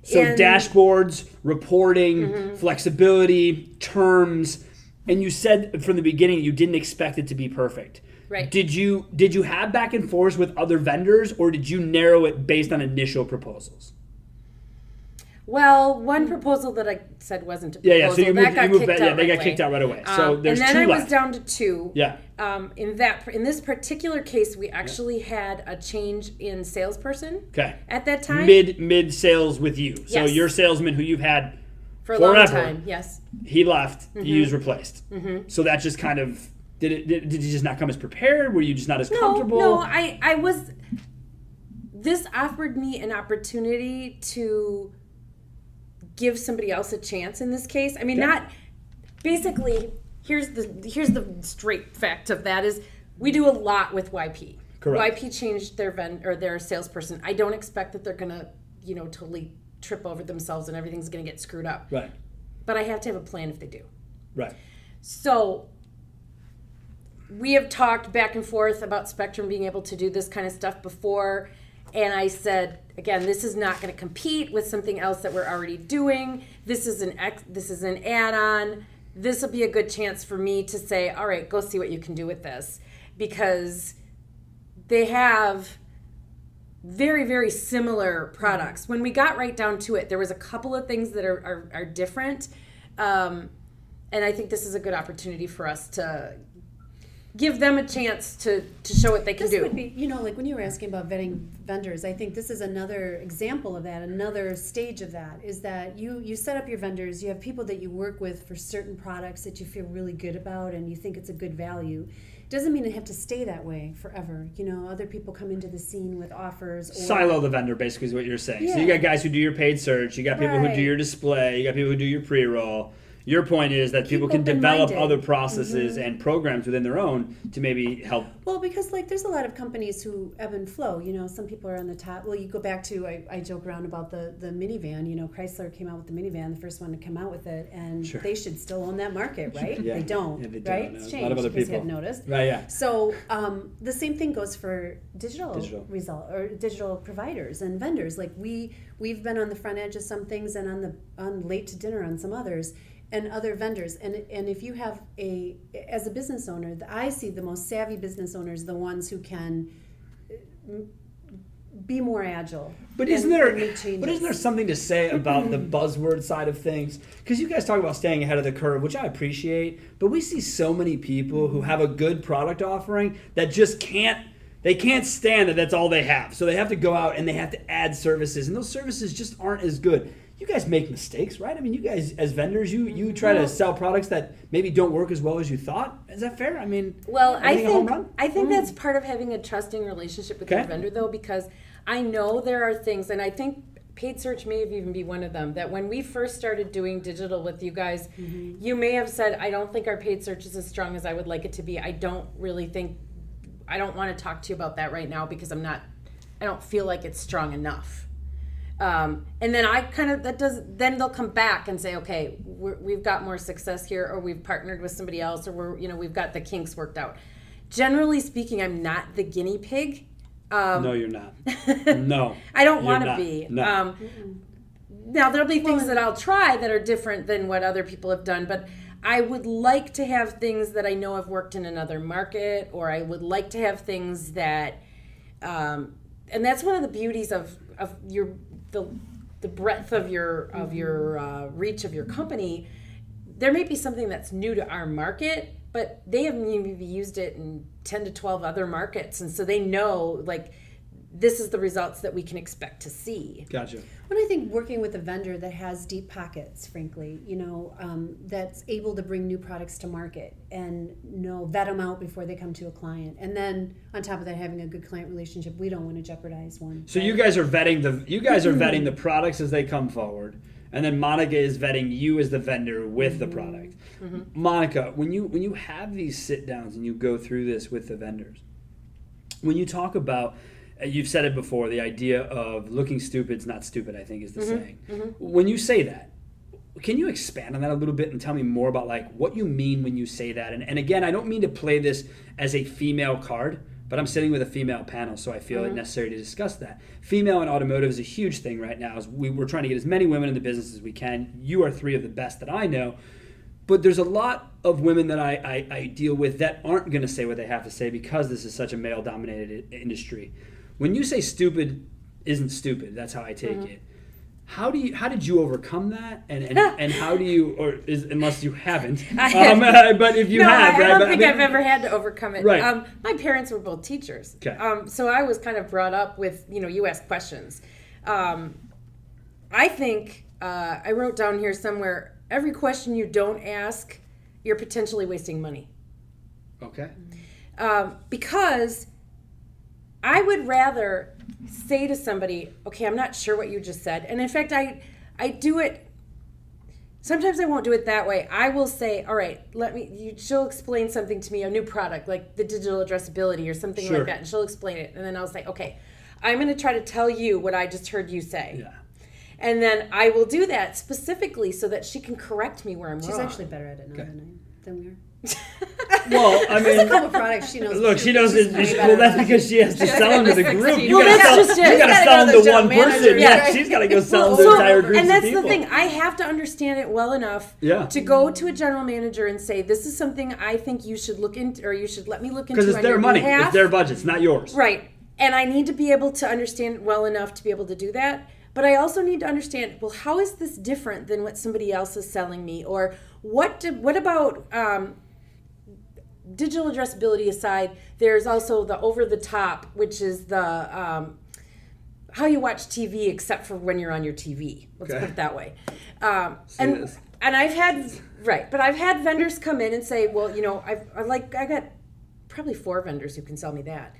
So dashboards, reporting, flexibility, terms, and you said from the beginning you didn't expect it to be perfect. Right. Did you have back and forth with other vendors, or did you narrow it based on initial proposals? Well, one proposal that I said wasn't a proposal. Yeah. So you moved back. Yeah, they got kicked out right away. So there's 2 left. And then I was down to 2. Yeah. In this particular case, we actually had a change in salesperson. Okay. At that time. Mid sales with you. So yes. your salesman who you've had for a forever, long time. Yes. He left. You replaced. So that just kind of did he just not come as prepared? Were you just not as comfortable? No, I was. This offered me an opportunity to give somebody else a chance in this case. I mean, not basically. Here's the straight fact of that is we do a lot with YP. Correct. YP changed their salesperson. I don't expect that they're gonna totally trip over themselves and everything's gonna get screwed up. Right. But I have to have a plan if they do. Right. So we have talked back and forth about Spectrum being able to do this kind of stuff before. And I said, again, this is not going to compete with something else that we're already doing. This is an add-on. This will be a good chance for me to say, all right, go see what you can do with this. Because they have very, very similar products. When we got right down to it, there was a couple of things that are different. And I think this is a good opportunity for us to give them a chance to show what they can This do. would be, like when you were asking about vetting vendors, I think this is another example of that, another stage of that, is that you set up your vendors, you have people that you work with for certain products that you feel really good about and you think it's a good value. Doesn't mean they have to stay that way forever. Other people come into the scene with offers. Or, Silo the vendor, basically, is what you're saying. Yeah. So you got guys who do your paid search, you got people who do Right. your display, you got people who do your pre-roll. Your point is that people can open-minded. develop other processes and programs within their own to maybe help. Well, because there's a lot of companies who ebb and flow. Some people are on the top. Well, you go back to, I joke around about the minivan. Chrysler came out with the minivan, the first one to come out with it, and Sure. they should still own that market, right? Yeah. They don't, Yeah, they don't. right? No, It's a changed. lot of other in case you people. hadn't noticed. Right, yeah. So the same thing goes for digital providers and vendors. We've been on the front edge of some things and on late to dinner on some others. And other vendors, and if you have as a business owner, I see the most savvy business owners, the ones who can be more agile. But and isn't there make changes. but isn't there something to say about the buzzword side of things? Because you guys talk about staying ahead of the curve, which I appreciate, but we see so many people who have a good product offering that just can't stand that that's all they have. So they have to go out and they have to add services, and those services just aren't as good. You guys make mistakes, right? I mean, you guys as vendors, you try to sell products that maybe don't work as well as you thought. Is that fair? I mean, Well, a home run? I think that's part of having a trusting relationship with your Okay. vendor, though, because I know there are things, and I think paid search may have even be one of them, that when we first started doing digital with you guys, you may have said, I don't think our paid search is as strong as I would like it to be. I don't want to talk to you about that right now because I don't feel like it's strong enough. And then then they'll come back and say, okay, we've got more success here, or we've partnered with somebody else, or we've got the kinks worked out. Generally speaking, I'm not the guinea pig. No, you're not. No. I don't You're want to not. be. No. Now, there'll be things that I'll try that are different than what other people have done, but I would like to have things that I know have worked in another market, or I would like to have things that, and that's one of the beauties of the breadth of your reach of your company. There may be something that's new to our market, but they have maybe used it in 10 to 12 other markets, and so they know this is the results that we can expect to see. Gotcha. When I think working with a vendor that has deep pockets, frankly, that's able to bring new products to market and vet them out before they come to a client, and then on top of that, having a good client relationship, we don't want to jeopardize one. So you guys are vetting the products as they come forward, and then Monica is vetting you as the vendor with the product. Monica, when you have these sit downs and you go through this with the vendors, when you talk about, you've said it before, the idea of looking stupid's not stupid, I think is the saying. When you say that, can you expand on that a little bit and tell me more about what you mean when you say that? And again, I don't mean to play this as a female card, but I'm sitting with a female panel, so I feel it necessary to discuss that. Female in automotive is a huge thing right now. We're trying to get as many women in the business as we can. You are 3 of the best that I know. But there's a lot of women that I deal with that aren't going to say what they have to say because this is such a male-dominated industry. When you say stupid isn't stupid, that's how I take it. How did you overcome that? And how do you, unless you haven't, but if you have, right? I don't think I've ever had to overcome it. Right. My parents were both teachers. Okay. So I was kind of brought up with, you ask questions. I think, I wrote down here somewhere, every question you don't ask, you're potentially wasting money. Okay. Because I would rather say to somebody, okay, I'm not sure what you just said. And in fact, I do it. Sometimes I won't do it that way. I will say, all right, she'll explain something to me, a new product, like the digital addressability or something like that. And she'll explain it. And then I'll say, okay, I'm going to try to tell you what I just heard you say. Yeah. And then I will do that specifically so that she can correct me where I'm wrong. She's actually better at it now than we are. Well, I mean, a couple products she knows. look, she knows it. Well, that's because she has to sell them to the group. You Well, that's just it. You got to sell them to one person. Yeah. She's got to go sell them to entire groups and that's of people. the thing. I have to understand it well enough to go to a general manager and say, this is something I think you should look into, or you should let me look into. Because it's their money. It's their budget. It's not yours. Right. And I need to be able to understand it well enough to be able to do that. But I also need to understand, well, how is this different than what somebody else is selling me? Or what about digital addressability aside, there's also the over the top, which is the how you watch TV except for when you're on your TV. Let's put it that way. And I've had vendors come in and say, well, I got probably 4 vendors who can sell me that.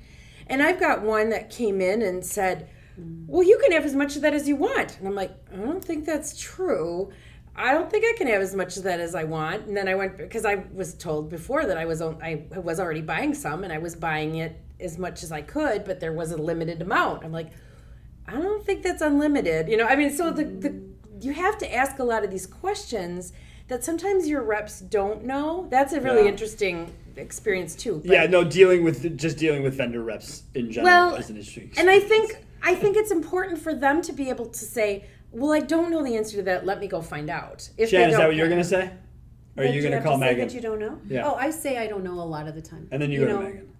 And I've got one that came in and said, well, you can have as much of that as you want. And I'm like, I don't think that's true. I don't think I can have as much of that as I want. And then I went, because I was told before that I was already buying some, and I was buying it as much as I could, but there was a limited amount. I'm like, I don't think that's unlimited. So you have to ask a lot of these questions that sometimes your reps don't know. That's a really interesting experience too. But, dealing with vendor reps in general as an industry. And I think it's important for them to be able to say, well, I don't know the answer to that. Let me go find out. Shan, is that what you're going to say? Or are you going to call Megan? That you don't know? Yeah. Oh, I say I don't know a lot of the time. And then you go to Megan.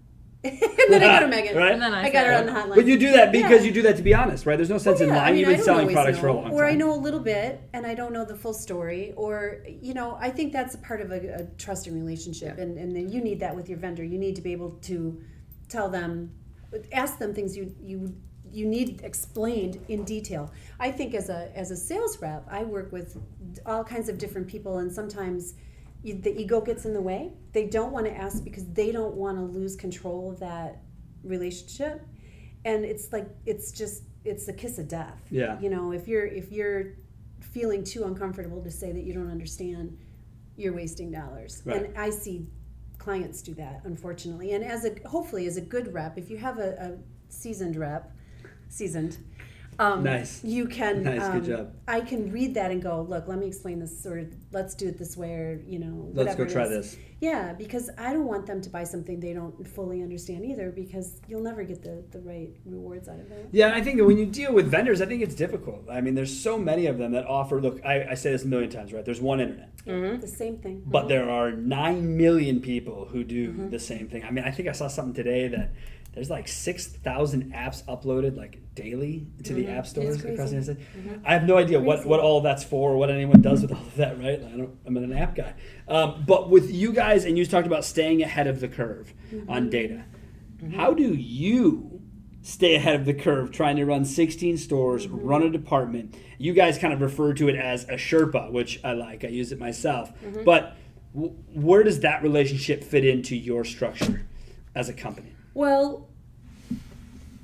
And then I go to Megan. Right? And then I got her on the hotline. But you do that because you do that to be honest, right? There's no sense in lying. You've been selling products for a long time. Or I know a little bit and I don't know the full story. Or, I think that's a part of a trusting relationship. And then you need that with your vendor. You need to be able to tell them, ask them things you need explained in detail. I think as a sales rep, I work with all kinds of different people, and sometimes the ego gets in the way. They don't want to ask because they don't want to lose control of that relationship, and it's a kiss of death. Yeah. If you're feeling too uncomfortable to say that you don't understand, you're wasting dollars. Right. And I see clients do that, unfortunately. And hopefully as a good rep, if you have a seasoned rep. Nice. You can. Nice, good job. I can read that and go, look, let me explain this, or let's do it this way, or let's go try this. this. Yeah, because I don't want them to buy something they don't fully understand either, because you'll never get the right rewards out of it. Yeah, I think that when you deal with vendors, I think it's difficult. I mean, there's so many of them that offer. Look, I say this a million times, right? There's one internet. Mm-hmm. The same thing. But there are 9 million people who do the same thing. I mean, I think I saw something today that there's like 6,000 apps uploaded like daily to the app stores across the United States. I have no idea what all that's for or what anyone does with all of that, right? I'm an app guy. But with you guys, and you talked about staying ahead of the curve on data. How do you stay ahead of the curve trying to run 16 stores, run a department? You guys kind of refer to it as a Sherpa, which I like. I use it myself. But where does that relationship fit into your structure as a company? Well,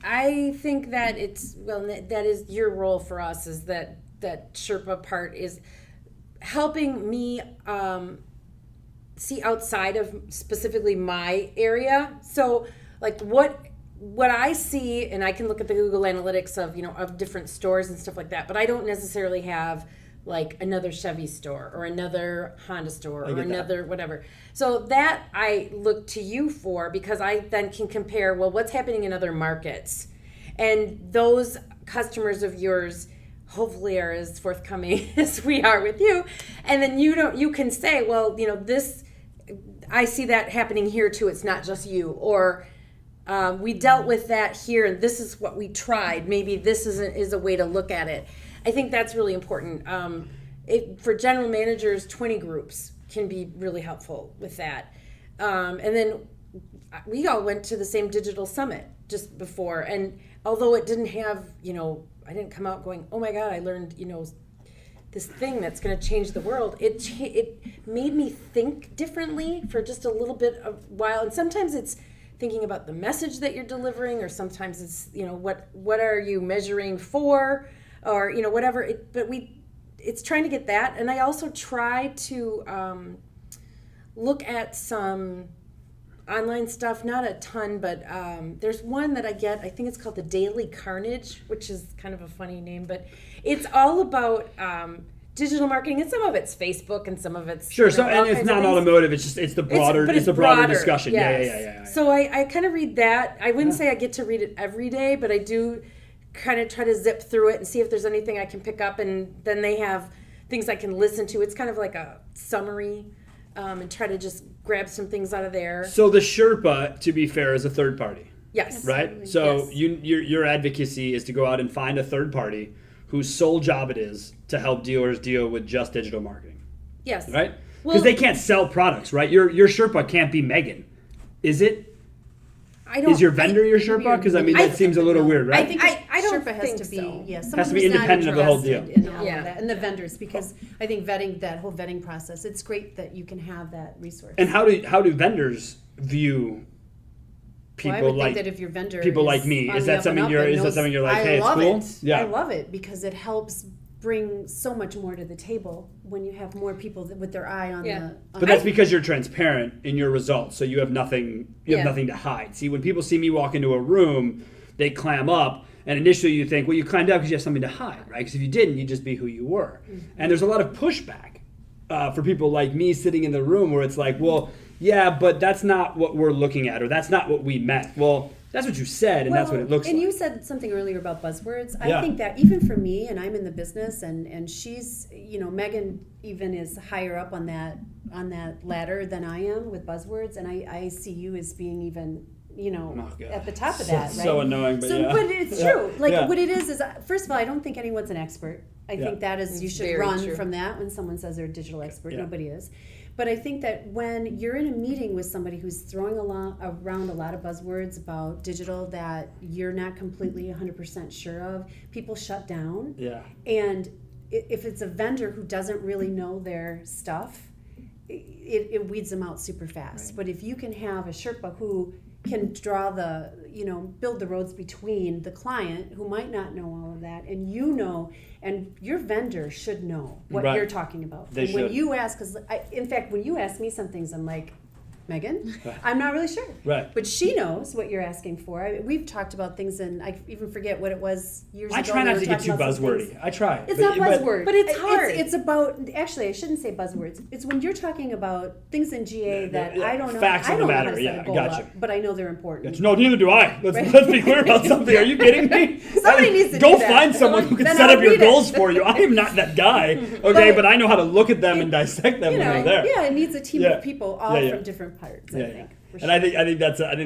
I think that that is your role for us, is that Sherpa part is helping me see outside of specifically my area. So like what I see, and I can look at the Google Analytics of different stores and stuff like that, but I don't necessarily have like another Chevy store or another Honda store or another whatever. So that I look to you for, because I then can compare, well, what's happening in other markets. And those customers of yours hopefully are as forthcoming as we are with you. And then you can say, well, this, I see that happening here too. It's not just you. Or we dealt with that here and this is what we tried. Maybe this is a way to look at it. I think that's really important. For general managers, 20 groups can be really helpful with that. And then we all went to the same digital summit just before. And although it didn't have, I didn't come out going, oh my God, I learned, this thing that's going to change the world. It made me think differently for just a little bit of while. And sometimes it's thinking about the message that you're delivering, or sometimes it's, what are you measuring for? Or whatever. It's trying to get that, and I also try to look at some online stuff. Not a ton, but there's one that I get. I think it's called the Daily Carnage, which is kind of a funny name, but it's all about digital marketing, and some of it's Facebook, and some of it's sure. So and it's not automotive. It's the broader. It's the broader discussion. Yes. Yeah. So I kind of read that. I wouldn't say I get to read it every day, but I do kind of try to zip through it and see if there's anything I can pick up, and then they have things I can listen to. It's kind of like a summary, and try to just grab some things out of there. So the Sherpa, to be fair, is a third party. Yes. Right? So yes. Your advocacy is to go out and find a third party whose sole job it is to help dealers deal with just digital marketing. Yes. Right? Because they can't sell products, right? Your Sherpa can't be Megan. Is it? I don't. Is your vendor your Sherpa? Because I mean, that seems a little weird, right? I think I don't Sherpa has think to be so. someone Has to be who's not independent of the whole deal. interested in all Yeah. of that, and the vendors, because I think that whole vetting process, it's great that you can have that resource. And how do vendors view people I would like think that if your vendor people is like me? on Is the that up something and you're? up and Is that knows- something you're like? I Hey, it's love cool. it. Yeah. I love it because it helps bring so much more to the table when you have more people with their eye on Yeah. the. But that's because you're transparent in your results, so you have nothing. You have Yeah. nothing to hide. See, when people see me walk into a room, they clam up, and initially you think, well, you climbed up because you have something to hide, right? Because if you didn't, you'd just be who you were. Mm-hmm. And there's a lot of pushback for people like me sitting in the room where it's like, well, yeah, but that's not what we're looking at, or that's not what we meant. Well, that's what you said, and that's what it looks and like. you said something earlier about buzzwords. Yeah. I think that even for me, and I'm in the business, and she's, Megan even is higher up on that ladder than I am with buzzwords, and I see you as being even, Oh, God. at the top of that, right? So annoying, but yeah. But it's Yeah. true. Like Yeah. what it is first of all, I don't think anyone's an expert. I Yeah. think that is, you should Very run true. from that when someone says they're a digital expert. Yeah. Nobody is. But I think that when you're in a meeting with somebody who's throwing around a lot of buzzwords about digital that you're not completely 100% sure of, people shut down. Yeah. And if it's a vendor who doesn't really know their stuff, it weeds them out super fast. Right. But if you can have a Sherpa who can draw build the roads between the client who might not know all of that, and and your vendor should know what Right. you're talking about. They And when should. you ask, in fact, when you ask me some things, I'm like, Megan, I'm not really sure. Right. But she knows what you're asking for. We've talked about things, and I even forget what it was years I ago. try we not were to get talking too about some things. buzzwordy. I try. It's not buzzword, but it's hard. It's about, actually, I shouldn't say buzzwords. It's when you're talking about things in GA that yeah. I don't know. Facts I of the don't know how matter. to set Yeah, a goal gotcha. up, but I know they're important. No, neither do I. Let's Right. let's be clear about something. Are you kidding me? Somebody needs to go do that. find someone who can Then set I'll up your read it. goals for you. I am not that guy. Okay, but I know how to look at them and dissect them when they're there. Yeah, it needs a team Yeah. of people, all Yeah, yeah. from different parts. Yeah, I yeah. think. for And sure. I think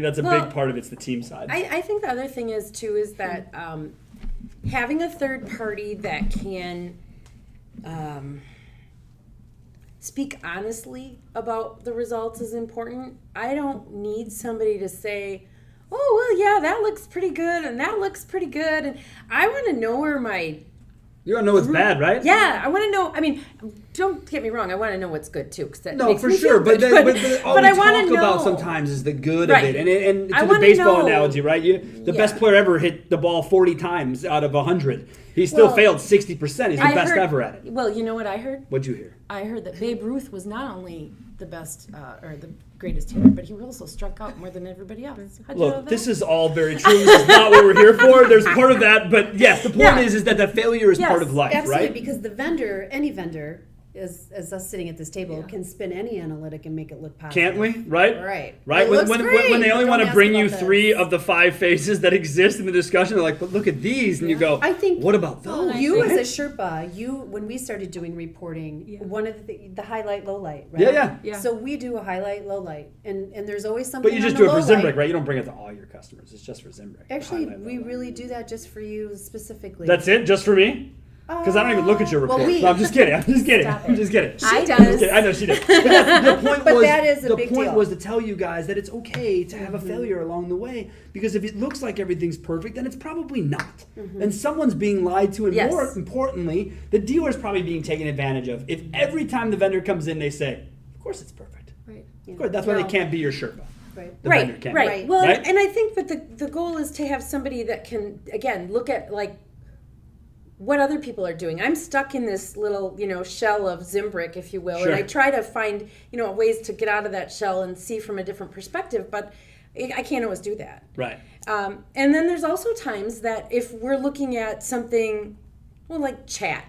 that's a Well, big part of it's the team side. I think the other thing is too is that having a third party that can speak honestly about the results is important. I don't need somebody to say, "Oh well, yeah, that looks pretty good," and that looks pretty good, and I want to know where my You don't know what's bad, right? yeah, I want to know. I mean, don't get me wrong. I want to know what's good too, because that No, makes for me sure. feel But, good. all but we I want talk to know about sometimes is the good Right. of it. And I to the wanna baseball know. analogy, right? The Yeah. best player ever hit the ball 40 times out of 100. He still Well, failed 60%. He's the I best heard- ever at it. Well, you know what I heard? What'd you hear? I heard that Babe Ruth was not only the best or the greatest hitter, but he also struck out more than everybody else. How'd you know Look, that? this is all very true. This is not what we're here for. There's part of that, but yes, the point Yeah. is that the failure is Yes, part of life, Absolutely, right? because the vendor, any vendor, as us sitting at this table, can spin any analytic and make it look positive. Can't we? Right? Right. Right? It When, looks when, great, when they only but want don't to ask bring you about 3 this. of the 5 phases that exist in the discussion, they're like, but look at these. And you go, I think what about those? You right? as a Sherpa, when we started doing reporting, one of the highlight, low light, right? Yeah. So we do a highlight, low light, and there's always something. But you just on do the it for low light. Zimbrick, right? You don't bring it to all your customers. It's just for Zimbrick. the Actually, highlight, we low light. really do that just for you specifically. That's it? Just for me? Because I don't even look at your Well, report. we- No, I'm just kidding. I'm just kidding. Stop I'm it. just kidding. I I'm does. just kidding. I know she did. But the point But was, that is a the big point deal. was to tell you guys that it's okay to have a failure along the way, because if it looks like everything's perfect, then it's probably not. And someone's being lied to, and Yes. more importantly, the dealer's probably being taken advantage of. If every time the vendor comes in, they say, "Of course it's perfect." right. Of course, that's why No. they can't be your Sherpa. Right. The vendor Right, can't. right. Right. Well, Right? and I think that the goal is to have somebody that can, again, look at like what other people are doing. I'm stuck in this little, shell of Zimbrick, if you will, Sure. and I try to find, ways to get out of that shell and see from a different perspective, but I can't always do that. Right. And then there's also times that if we're looking at something, well, like chat.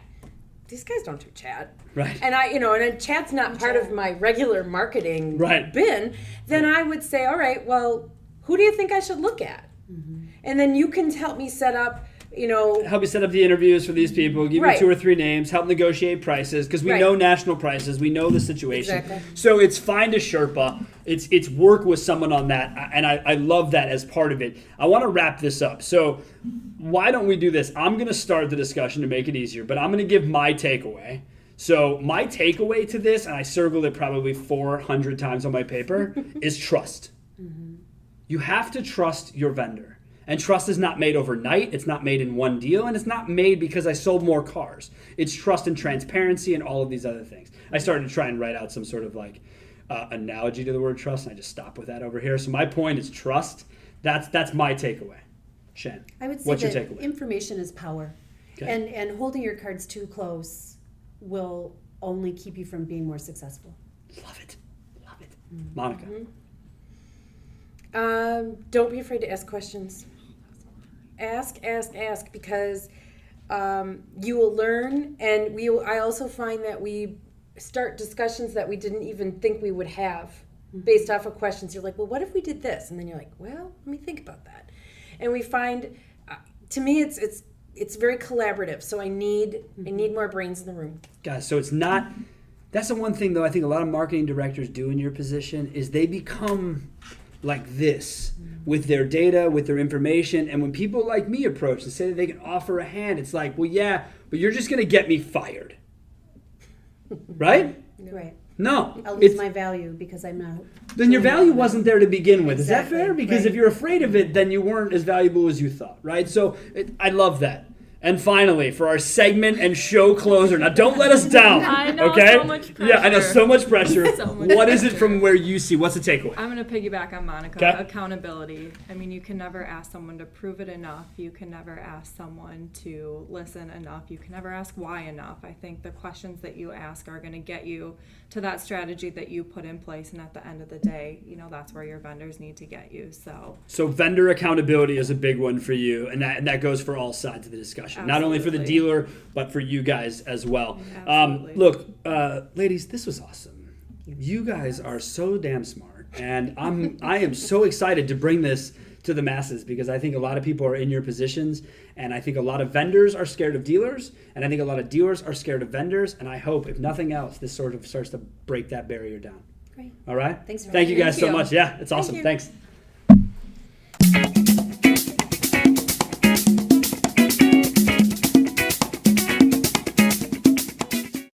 These guys don't do chat. Right. And and chat's not part of my regular marketing Right. bin, then I would say, all right, well, who do you think I should look at? And then you can help me set up, Help you set up the interviews for these people, give Right. you 2 or 3 names, help negotiate prices, because we Right. know national prices, we know the situation. Exactly. So it's find a Sherpa, it's work with someone on that, and I love that as part of it. I want to wrap this up. So why don't we do this? I'm going to start the discussion to make it easier, but I'm going to give my takeaway. So my takeaway to this, and I circled it probably 400 times on my paper, is trust. You have to trust your vendor. And trust is not made overnight. It's not made in one deal. And it's not made because I sold more cars. It's trust and transparency and all of these other things. I started to try and write out some sort of like analogy to the word trust, and I just stopped with that over here. So my point is trust. That's my takeaway. Shan, I would say what's your that takeaway? information is power. Okay. And holding your cards too close will only keep you from being more successful. Love it. Love it. Monica. Don't be afraid to ask questions. Ask, because you will learn, and I also find that we start discussions that we didn't even think we would have based off of questions. You're like, well, what if we did this? And then you're like, well, let me think about that. And we find, to me, it's very collaborative. So I need more brains in the room. Guys, so it's not, that's the one thing though I think a lot of marketing directors do in your position is they become like this with their data, with their information. And when people like me approach and say that they can offer a hand, it's like, well, yeah, but you're just going to get me fired. Right? Right. No. I'll lose my value because I'm not. Then your value wasn't there to begin with. Exactly. Is that fair? Because Right. if you're afraid of it, then you weren't as valuable as you thought, right? So I love that. And finally, for our segment and show closer. Now, don't let us down. I know, okay? so much Yeah, I know, pressure. so much pressure. So much What is it pressure. from where you see? What's the takeaway? I'm going to piggyback on Monica. Okay. Accountability. I mean, you can never ask someone to prove it enough. You can never ask someone to listen enough. You can never ask why enough. I think the questions that you ask are going to get you to that strategy that you put in place. And at the end of the day, that's where your vendors need to get you. So vendor accountability is a big one for you, and that goes for all sides of the discussion. Not only for the Absolutely. dealer, but for you guys as well. Absolutely. Look, ladies, this was awesome. You guys are so damn smart, and I am so excited to bring this to the masses because I think a lot of people are in your positions, and I think a lot of vendors are scared of dealers, and I think a lot of dealers are scared of vendors, and I hope, if nothing else, this sort of starts to break that barrier down. Great. All right? Thanks for Thank you having me. guys so Thank you. much. Yeah, it's awesome. you. Thanks.